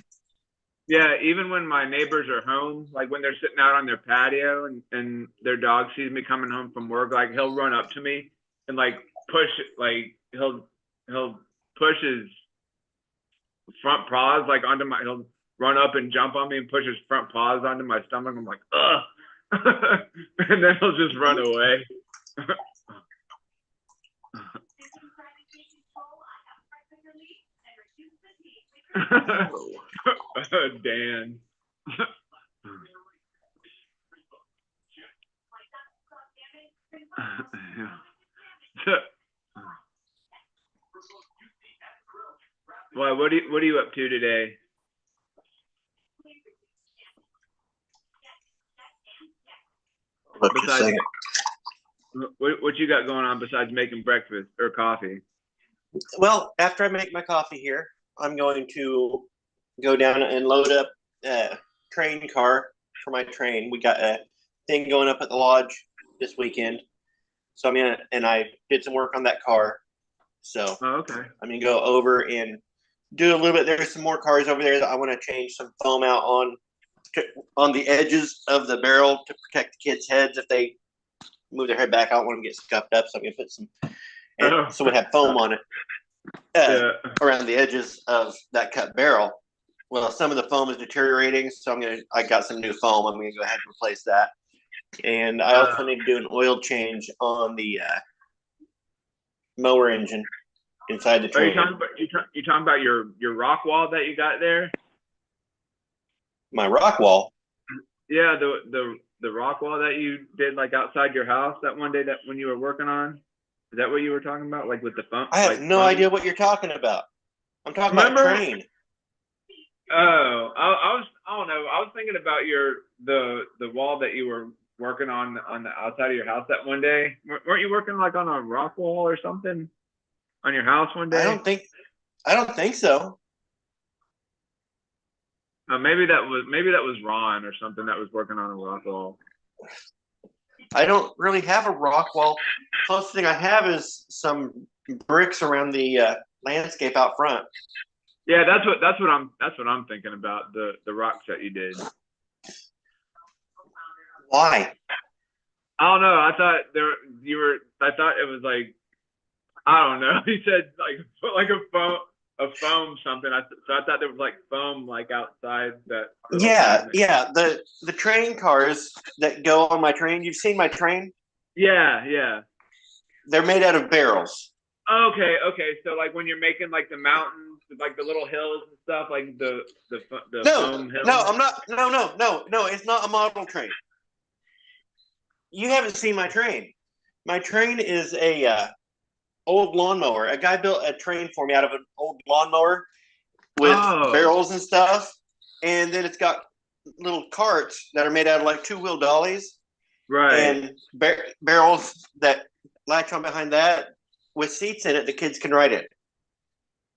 Yeah, even when my neighbors are home, like when they're sitting out on their patio and their dog sees me coming home from work, like he'll run up to me and like push, like he'll push his front paws like onto my, he'll run up and jump on me and push his front paws onto my stomach. I'm like, ugh. And then he'll just run away. Dan. Well, what are you up to today? Look, just a besides second. what you got going on besides making breakfast or coffee? Well, after I make my coffee here, I'm going to go down and load up a train car for my train. We got a thing going up at the lodge this weekend. So I did some work on that car. So Oh, okay. I'm gonna go over and do a little bit. There's some more cars over there that I want to change some foam out on the edges of the barrel to protect the kids' heads if they move their head back. I don't want them to get scuffed up, so I'm gonna put some. And so we have foam on it Yeah. around the edges of that cut barrel. Well, some of the foam is deteriorating, so I got some new foam. I'm gonna go ahead and replace that. And I also need to do an oil change on the mower engine inside the Are train. you talking about your rock wall that you got there? My rock wall. Yeah, the rock wall that you did like outside your house that one day that when you were working on. Is that what you were talking about? Like with the foam? I have like no foam? idea what you're talking about. I'm talking about Remember- a train. Oh, I don't know. I was thinking about the wall that you were working on the outside of your house that one day. Weren't you working like on a rock wall or something on your house one day? I don't think so. Maybe that was Ron or something that was working on a rock wall. I don't really have a rock wall. The closest thing I have is some bricks around the landscape out front. Yeah, that's what I'm thinking about, the rocks that you did. Why? I don't know. I thought it was like, I don't know. He said like a foam something. So I thought there was like foam like outside that. Yeah. The train cars that go on my train. You've seen my train? Yeah. They're made out of barrels. Okay. So like when you're making like the mountains, like the little hills and stuff, like the foam hills. No, I'm not. No. It's not a model train. You haven't seen my train. My train is a old lawnmower. A guy built a train for me out of an old lawnmower with barrels and stuff, and then it's got little carts that are made out of like 2-wheel dollies, Right. and barrels that latch on behind that with seats in it. The kids can ride it.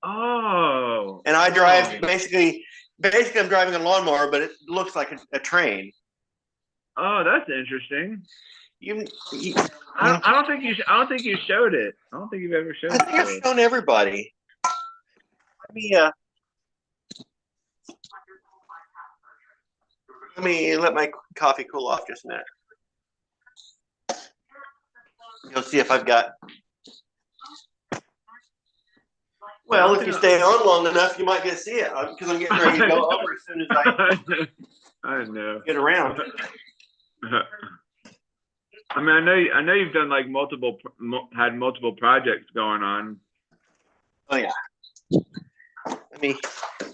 Oh. And I drive basically I'm driving a lawnmower, but it looks like a train. Oh, that's interesting. You I don't think you showed it. I don't think you've ever showed I it. think I've shown everybody. Let me let my coffee cool off just a minute. You'll see if I've got. Well, if you stay on long enough, you might get to see it because I'm getting ready to go over as soon as I know. get around. I mean, I know you've done like had multiple projects going on. Oh yeah. Let me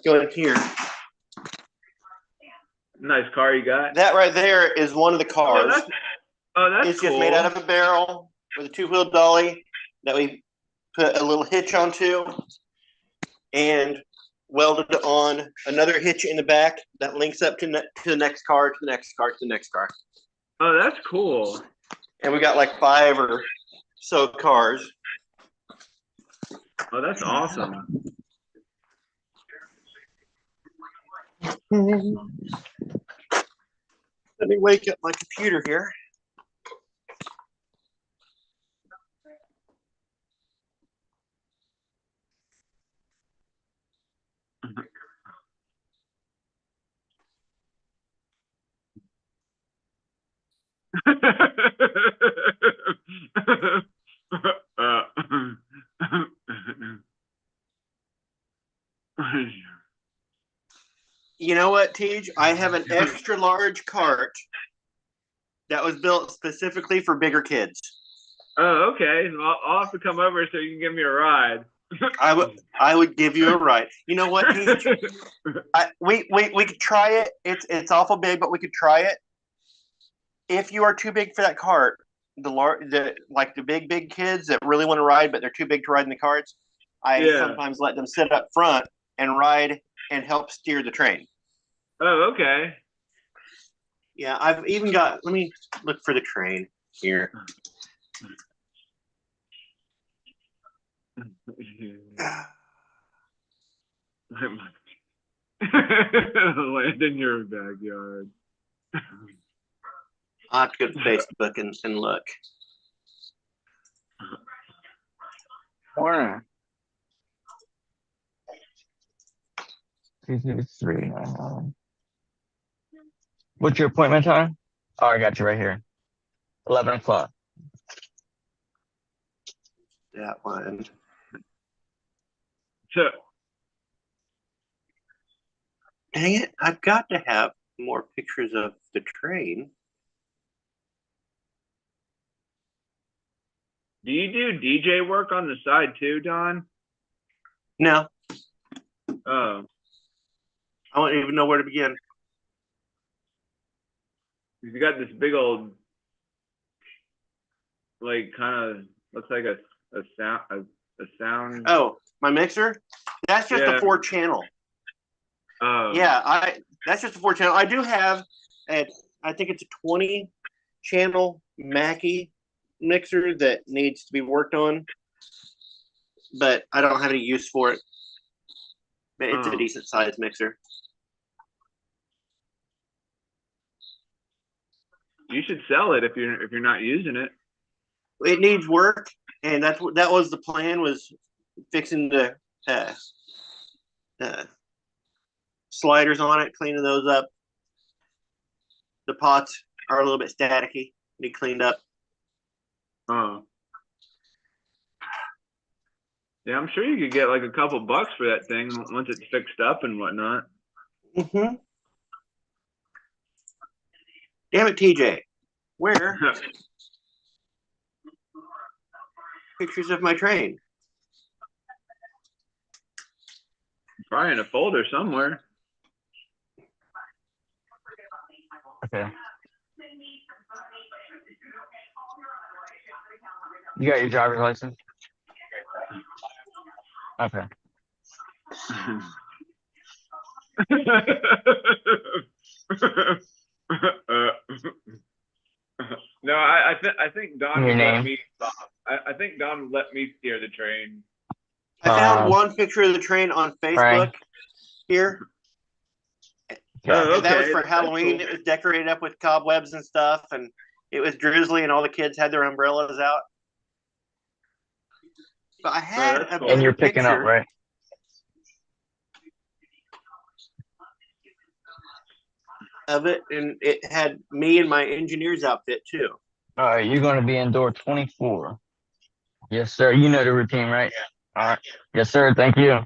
go in here. Nice car you got. That right there is one of the cars. That's It's cool. just made out of a barrel with a 2-wheel dolly that we put a little hitch onto and welded on another hitch in the back that links up to the next car, to the next car, to the next car. Oh, that's cool. And we got like 5 or so cars. Oh, that's awesome. Let me wake up my computer here. You know what, Tej? I have an extra large cart that was built specifically for bigger kids. Oh, okay. Well, I'll have to come over so you can give me a ride. I would give you a ride. You know what, Tej? We could try it. It's awful big, but we could try it. If you are too big for that cart, the big kids that really want to ride, but they're too big to ride in the carts, I sometimes let them sit up front and ride and help steer the train. Oh, okay. Yeah, I've even got. Let me look for the train here. Land in your backyard. I'll have to go to Facebook and look. Morning. 2:03. What's your appointment time? Oh, I got you right here. 11 o'clock. That one. So, Dang it! I've got to have more pictures of the train. do you do DJ work on the side too, Don? No, Oh, I don't even know where to begin. you got this big old, like, kind of looks like a sound. Oh, my mixer? That's just Yeah. a 4-channel. Oh. Yeah, that's just a 4-channel. I do have I think it's a 20-channel Mackie mixer that needs to be worked on, but I don't have any use for it. But it's a Oh. decent sized mixer. You should sell it if you're not using it. It needs work, and that was the plan, was fixing the sliders on it, cleaning those up. The pots are a little bit staticky, need cleaned up. Oh. Yeah, I'm sure you could get like a couple bucks for that thing once it's fixed up and whatnot. Mm-hmm. Damn it, TJ. Where? Pictures of my train. Probably in a folder somewhere. Okay. You got your driver's license? Okay. No, I think Don Your would let name? me. I think Don would let me steer the train. I found one picture of the train on Facebook here. Oh, And that was okay. for That's Halloween. cool. It was decorated up with cobwebs and stuff, and it was drizzly, and all the kids had their umbrellas out. But I had that's a cool. And better you're picking up, picture right? of it, and it had me in my engineer's outfit too. All right, you're going to be in door 24. Yes, sir. You know the routine, right? All right. Yes, sir. Thank you.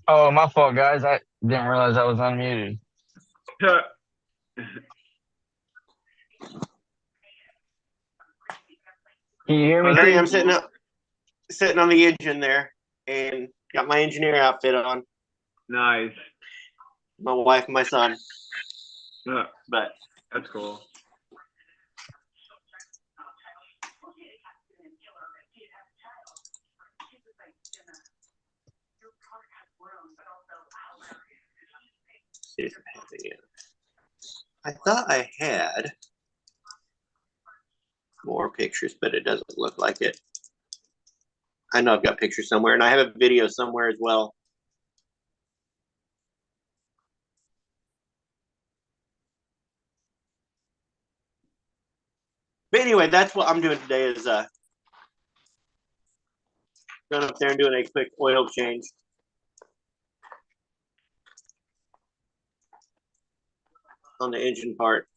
Oh, my fault, guys. I didn't realize I was unmuted. Can you hear me? There I am, Steve? sitting on the engine there, and got my engineer outfit on. Nice. My wife and my son. But That's cool. I thought I had more pictures, but it doesn't look like it. I know I've got pictures somewhere, and I have a video somewhere as well. But anyway, that's what I'm doing today, is going up there and doing a quick oil change. On the engine part.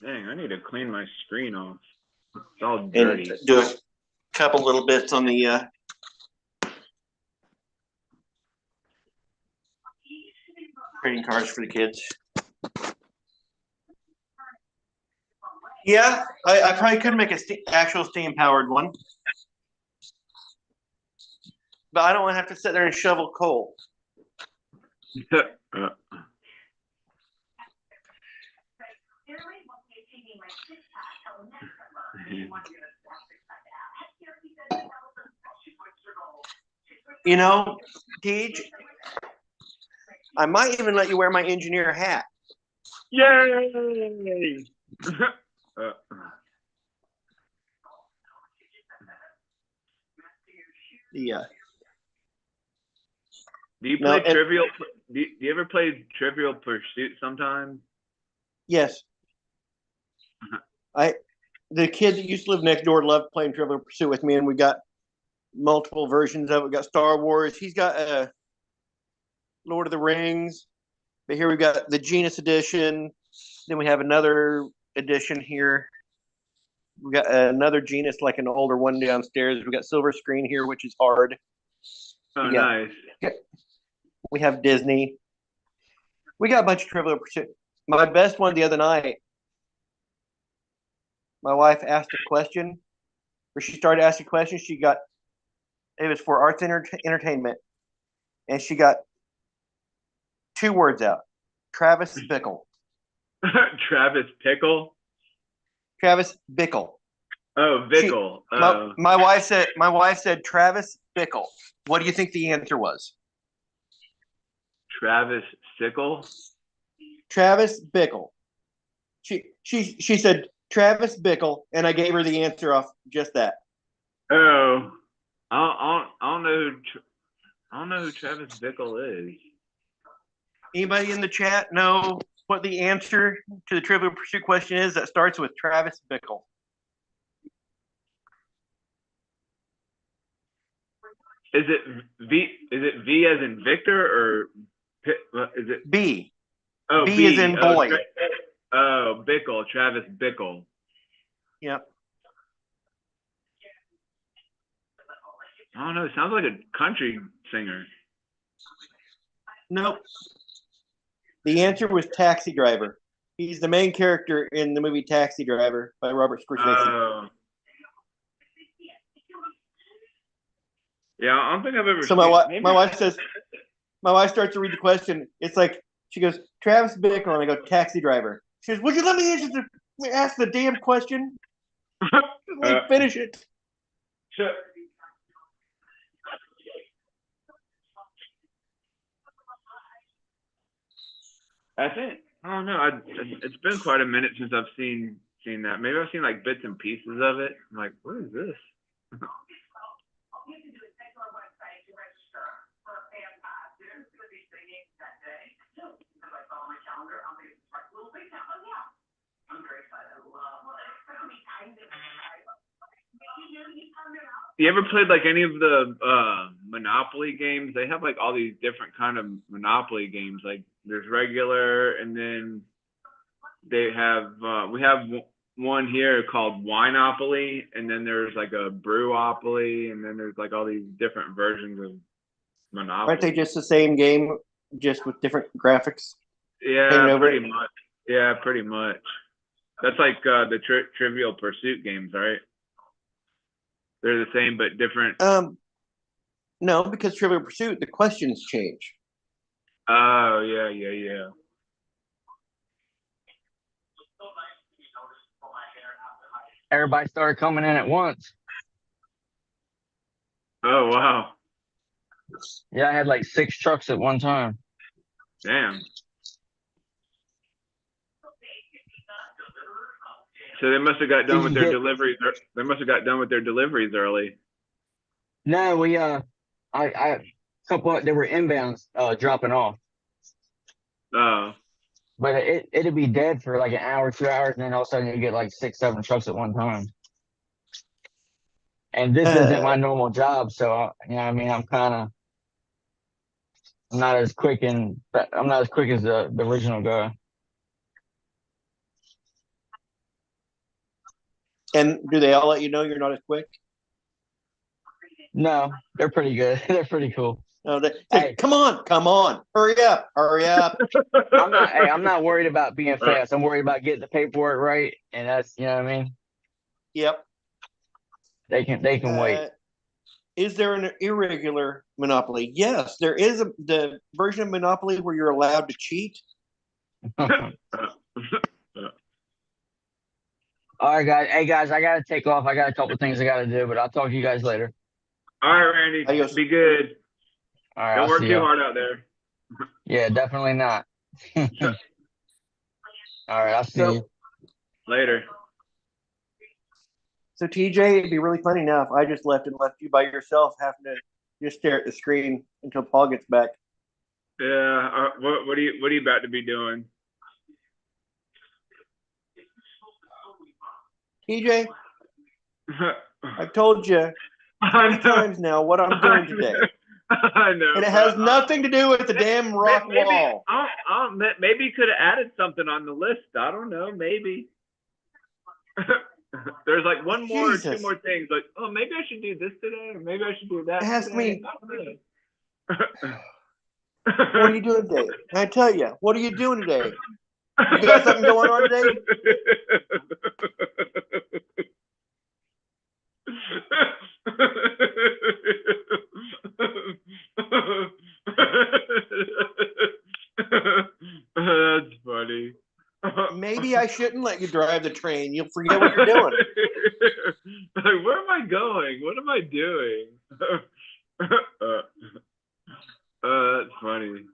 Dang, I need to clean my screen off. It's all And dirty. do a couple little bits on the trading cards for the kids. Yeah, I probably could make a actual steam powered one, but I don't want to have to sit there and shovel coal. You know, Deej, I might even let you wear my engineer hat. Yay! uh, Yeah. do you No, play Trivial? Do you ever play Trivial Pursuit sometimes? Yes. The kid that used to live next door loved playing Trivial Pursuit with me, and we got multiple versions of it. We got Star Wars. He's got Lord of the Rings. But here we've got the Genus edition. Then we have another edition here. We got another Genus, like an older one downstairs. We got Silver Screen here, which is hard. Oh, Yeah. nice. We have Disney. We got a bunch of Trivial Pursuit. My best one the other night, my wife asked a question, or she started asking questions. It was for arts entertainment, and she got 2 words out. Travis Bickle. Travis Pickle. Travis Bickle. Oh, Bickle. My wife said Travis Bickle. What do you think the answer was? Travis Sickle. Travis Bickle. She said Travis Bickle, and I gave her the answer off just that. Oh, I don't know who Travis Bickle is. Anybody in the chat know what the answer to the Trivial Pursuit question is that starts with Travis Bickle? Is it V? Is it V as in Victor, or is it B. Oh, B is in boy. Bickle. Travis Bickle. Yep. I don't know. It sounds like a country singer. Nope. The answer was Taxi Driver. He's the main character in the movie Taxi Driver by Robert Scorsese. Oh. Yeah, I don't think I've ever. So my wife starts to read the question. It's like she goes, Travis Bickle, and I go, Taxi Driver. She goes, would you let me ask the damn question? Let me finish it. Sure. I don't know. It's been quite a minute since I've seen that. Maybe I've seen like bits and pieces of it. I'm like, what is this? You ever played like any of the Monopoly games? They have like all these different kind of Monopoly games. Like there's regular, and then they have we have one here called Wineopoly, and then there's like a Brewopoly, and then there's like all these different versions of Monopoly. Aren't they just the same game, just with different graphics? Yeah, pretty much. Yeah, pretty much. That's like the Trivial Pursuit games, right? They're the same but different. No, because Trivial Pursuit, the questions change. Oh, yeah. Everybody started coming in at once. Oh, wow. Yeah, I had like 6 trucks at one time. Damn. So they must have got done with their deliveries. They must have got done with their deliveries early. No, we I couple there were inbounds dropping off. Oh. But it'd be dead for like an hour, 2 hours, and then all of a sudden you get like 6, 7 trucks at one time. And this isn't my normal job, so you know, I mean, I'm not as quick as the original guy. And do they all let you know you're not as quick? No, they're pretty good. They're pretty cool. No, hey, come on, hurry up. I'm not worried about being fast. I'm worried about getting the paperwork right, and that's, you know what I mean. Yep. They can wait. Is there an irregular Monopoly? Yes, there is the version of Monopoly where you're allowed to cheat. All right, guys. Hey, guys, I gotta take off. I got a couple things I gotta do, but I'll talk to you guys later. All right, Randy. Adios. Be good. All right, Don't I'll work see too you. hard out there. Yeah, definitely not. All right, I'll see So- you. Later. So TJ, it'd be really funny now if I just left you by yourself, having to just stare at the screen until Paul gets back. Yeah. What are you about to be doing? TJ, I've told you I 3 times now what I'm doing today, I know. and it has nothing to do with the damn rock maybe, wall. Maybe you could have added something on the list. I don't know. Maybe. There's like one more or two Jesus. more things. Like, oh, maybe I should do this today, or maybe I should do that. Ask today. me. I don't know. What are you doing today? And I tell you, what are you doing today? You got something going on today? That's funny. Maybe I shouldn't let you drive the train. You'll forget what you're doing. Like, where am I going? What am I doing? That's funny.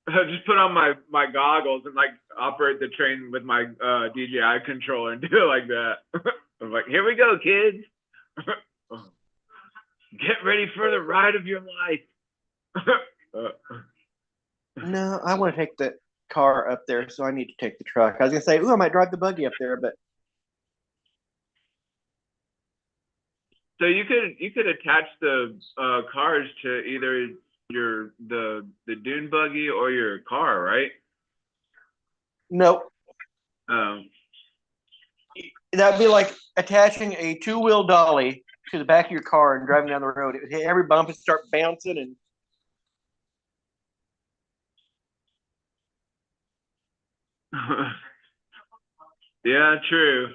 I just put on my goggles and like operate the train with my DJI controller and do it like that. I'm like, here we go, kids. Get ready for the ride of your life. No, I want to take the car up there, so I need to take the truck. I was gonna say, ooh, I might drive the buggy up there, but So you could attach the cars to either the dune buggy or your car, right? no. That'd be like attaching a 2-wheel dolly to the back of your car and driving down the road. It would hit every bump and start bouncing, and Yeah, true.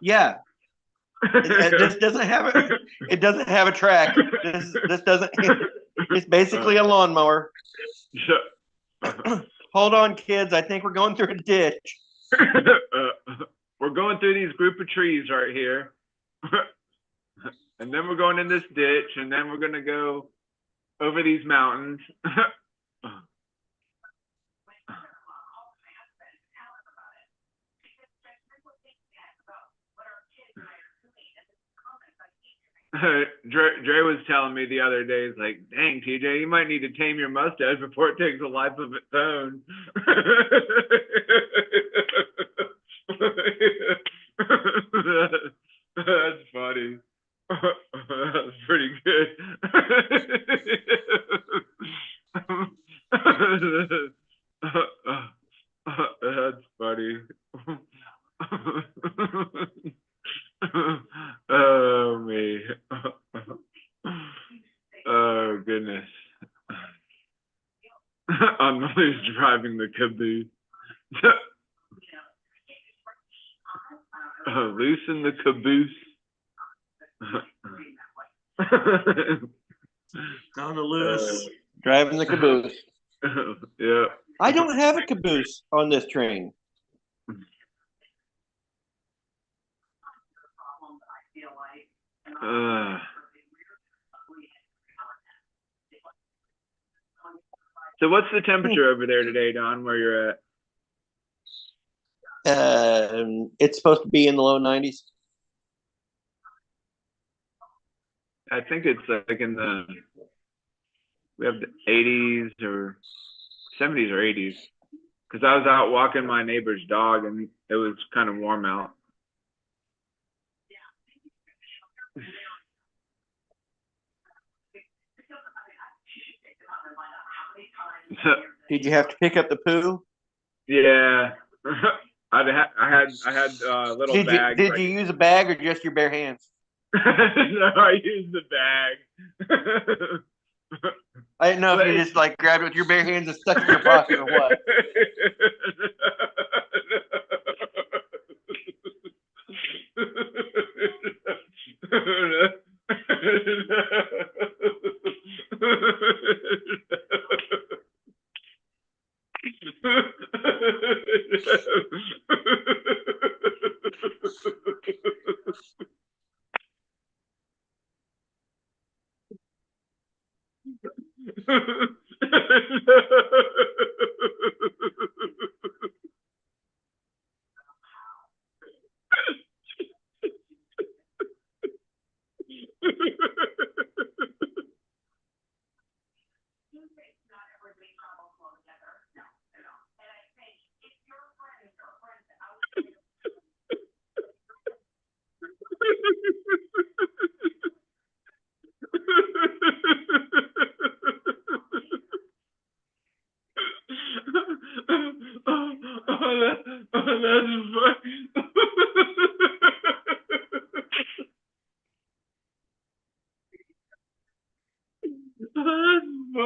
yeah, it just doesn't have a. It doesn't have a track. This doesn't. It's basically a lawnmower. Hold on, kids. I think we're going through a ditch. We're going through these group of trees right here. And then we're going in this ditch, and then we're going to go over these mountains. Dre was telling me the other day, he's like, dang, TJ, you might need to tame your mustache before it takes a life of its own. That's funny. That's pretty good. That's funny. Oh me. Oh goodness. Unley's driving the caboose. Loosen the caboose. On the loose, driving the caboose. Yeah. I don't have a caboose on this train. So what's the temperature over there today, Don, where you're at? It's supposed to be in the low 90s. I think it's like we have the 80s or 70s or 80s. Because I was out walking my neighbor's dog and it was kind of warm out. Did you have to pick up the poo? Yeah. I had a little bag. Did you use a bag or just your bare hands? No, I used the bag. I didn't know if you just like grabbed it with your bare hands and stuck it in your pocket or what.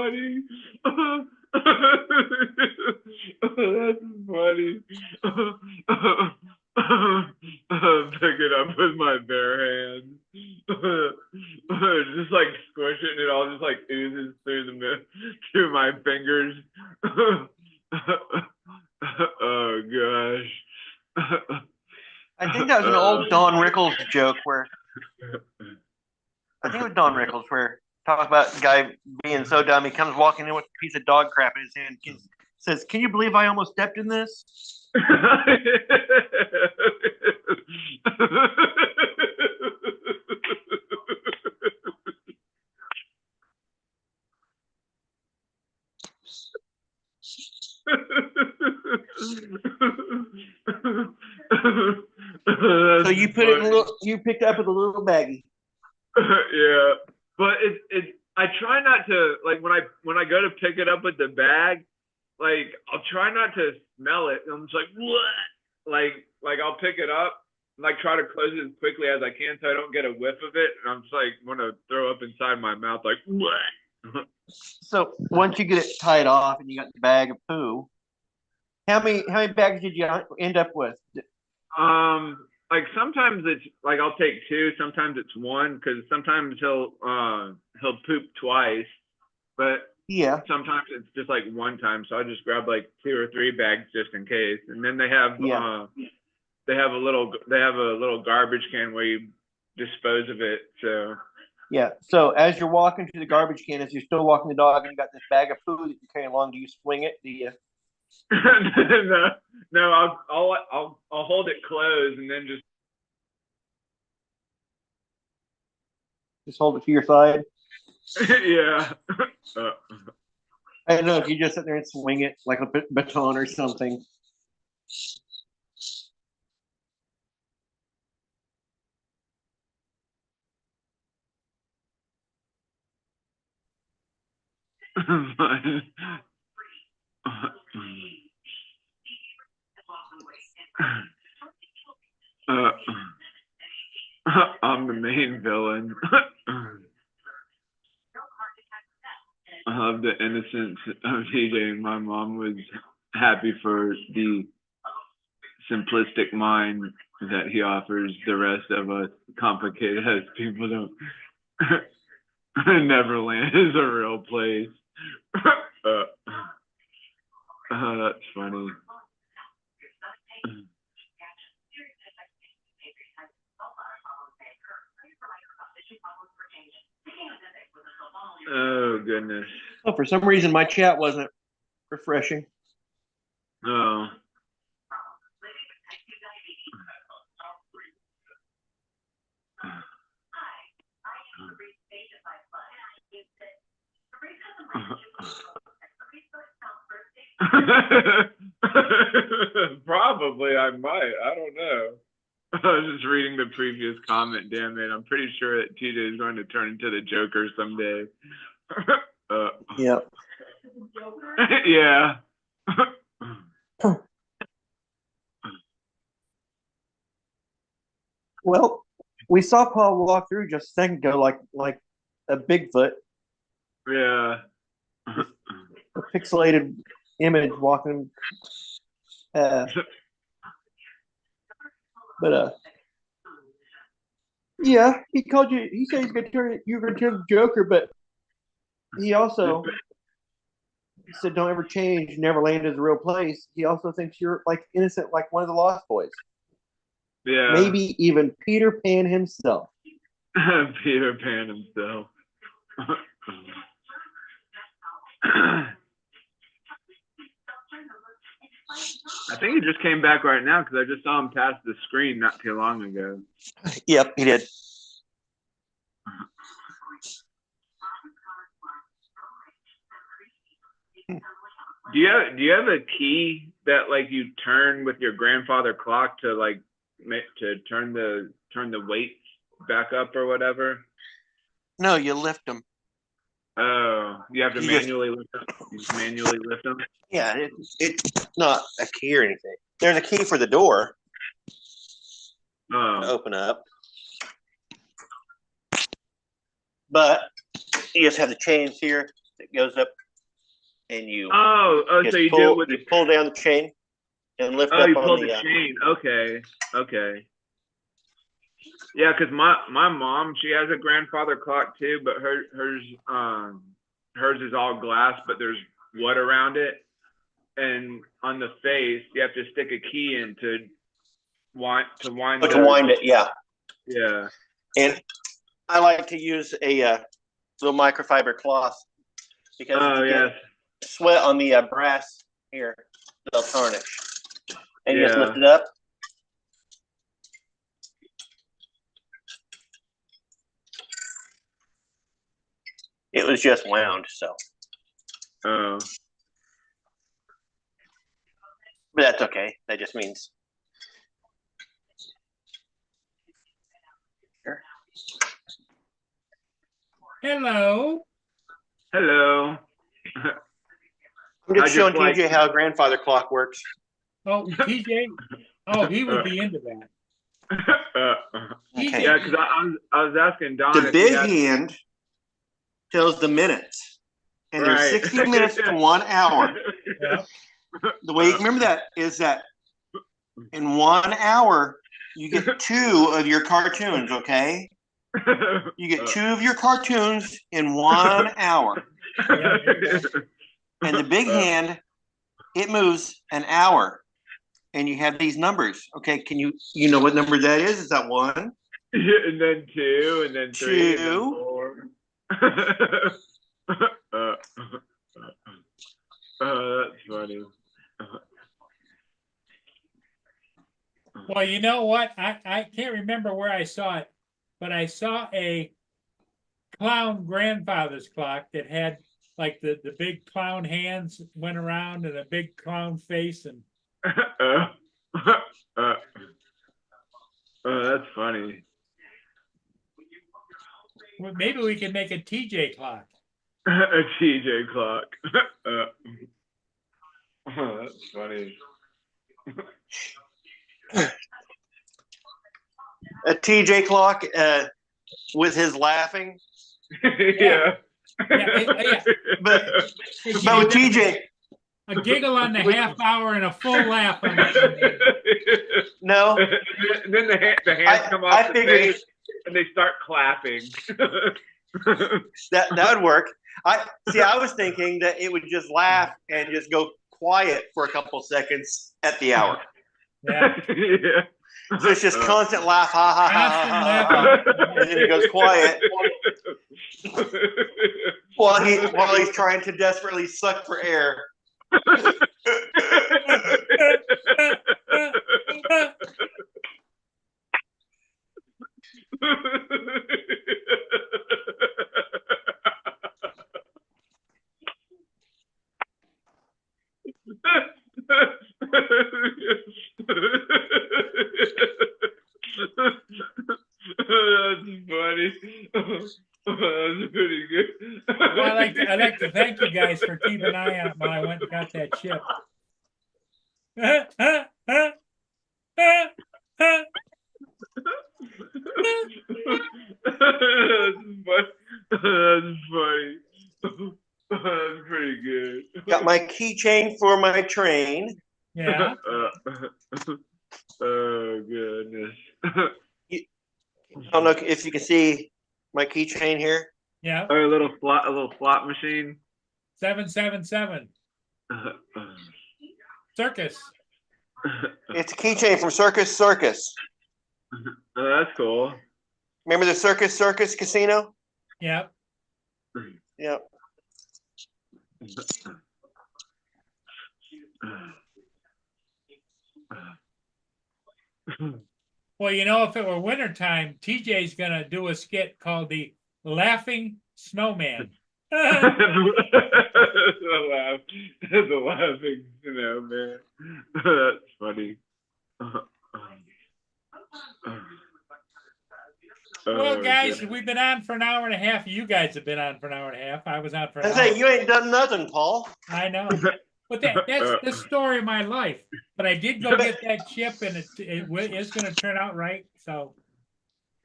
funny. That's funny. Pick it up with my bare hands. Just like squish it and it all just like oozes through my fingers. Oh gosh. I think that was an old Don Rickles joke where I think it was Don Rickles where talks about the guy being so dumb he comes walking in with a piece of dog crap in his hand. Says, "Can you believe I almost stepped in this?" So you put it in a little. You picked up with a little baggie. Yeah, but I try not to like when I go to pick it up with the bag, like I'll try not to smell it. I'm just like what? Like I'll pick it up, and, like try to close it as quickly as I can so I don't get a whiff of it, and I'm just like want to throw up inside my mouth like what? So once you get it tied off and you got the bag of poo, how many bags did you end up with? Like sometimes it's like I'll take two, sometimes it's one, because sometimes he'll poop twice, but Yeah. sometimes it's just like one time. So I just grab like 2 or 3 bags just in case. And then they have they have a little garbage can where you dispose of it. So Yeah. So as you're walking to the garbage can, as you're still walking the dog, and you got this bag of food that you're carrying along, do you swing it? Do you? no, I'll hold it closed and then Just hold it to your side? yeah. I don't know if you just sit there and swing it like a baton or something. I'm the main villain. I love the innocence of TJ. My mom was happy for the simplistic mind that he offers the rest of us complicated as people don't. Neverland is a real place. That's funny. Oh goodness. Oh, for some reason my chat wasn't refreshing. Oh. Probably I might. I don't know. I was just reading the previous comment. Damn it! I'm pretty sure that TJ is going to turn into the Joker someday. Yeah. Yeah. Well, we saw Paul walk through just a second ago, like a Bigfoot, Yeah. a pixelated image walking. But yeah, he called you. He said you're gonna turn the Joker, but he also said don't ever change. Neverland is a real place. He also thinks you're like innocent, like one of the Lost Boys. Yeah. Maybe even Peter Pan himself. Peter Pan himself. I think he just came back right now because I just saw him pass the screen not too long ago. Yep, he did. Do you have a key that like you turn with your grandfather clock to like to turn the weights back up or whatever? No, you lift them. Oh, you have to manually lift them. You just manually lift them. Yeah, it's not a key or anything. There's a key for the door to Oh, open up, but you just have the chains here that goes up, and you Oh, just so you pull, do it with you the pull down the chain and lift oh, up you on pull the. the chain. Okay. Yeah, because my mom, she has a grandfather clock too, but hers is all glass, but there's wood around it, and on the face you have to stick a key in to wind To wind it, yeah. Yeah. And I like to use a little microfiber cloth because Oh if you yes. get sweat on the brass here, they'll tarnish. And you just Yeah. lift it up. It was just wound, so. Oh. But that's okay. That just means. Hello. Hello. I'm just I showing just like- TJ how a grandfather clock works. Oh, TJ. Oh, he would be into that. Okay. Yeah, because I was asking Don. The if he big had- hand tells the minutes. And there's Right. 60 minutes to 1 hour. Yeah. The way you can remember that is that in 1 hour, you get 2 of your cartoons, okay? You get 2 of your cartoons in 1 hour. And the big hand, it moves an hour. And you have these numbers. Okay, you know what number that is? Is that 1? And then 2, and then 3, and then 2. 4. That's funny. Well, you know what? I can't remember where I saw it, but I saw a clown grandfather's clock that had like the big clown hands went around and a big clown face and That's funny. well, maybe we can make a TJ clock. A TJ clock. That's funny. A TJ clock with his laughing. Yeah. Yeah. But with TJ, A giggle on the half hour and a full laugh on the no. And then the hands come off I the figured face and they start clapping. that would work. I was thinking that it would just laugh and just go quiet for a couple seconds at the hour. Yeah. Yeah. So it's just constant laugh, ha ha ha, Constant ha, ha, ha, and then it goes quiet while he's trying to desperately suck for air. That's funny. That's pretty good. Well, I'd like to thank you guys for keeping an eye on while I went and got that chip. That's funny. That's pretty good. Got my keychain for my train. Yeah. Oh goodness. I don't know if you can see my keychain here. Yeah. Oh, a little slot machine. 777 circus. It's a keychain from Circus Circus. Oh, that's cool. Remember the Circus Casino? Yep. Yep. Well, you know, if it were wintertime, TJ's gonna do a skit called the Laughing Snowman. The laughing, man. That's funny. Well, guys, goodness. we've been on for an hour and a half. You guys have been on for an hour and a half. I was on for an I hour. say you ain't done nothing, Paul. I know. But that's the story of my life. But I did go get that chip, and it is going to turn out right. So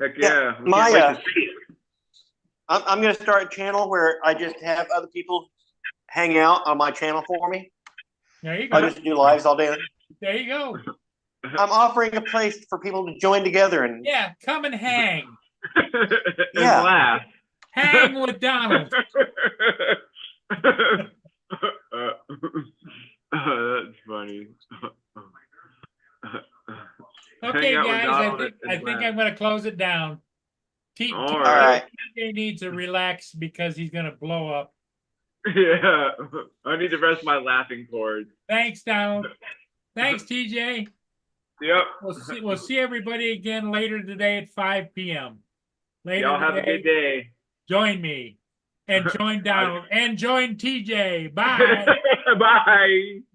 Heck yeah. We my, can't wait to see it. I'm going to start a channel where I just have other people hang out on my channel for me. There you I go. just do lives all day. There you go. I'm offering a place for people to join together and Yeah, come and hang. And Yeah. laugh. Hang with Donald. That's funny. Okay, Hang out with guys, Donald I and think laugh. I'm gonna close it down. All all right. right. TJ needs to relax because he's gonna blow up. Yeah. I need to rest my laughing cord. Thanks, Donald. Thanks, TJ. Yep. We'll see everybody again later today at 5 p.m. Later Y'all have a today, good day. join me and join Donald and join TJ. Bye. Bye.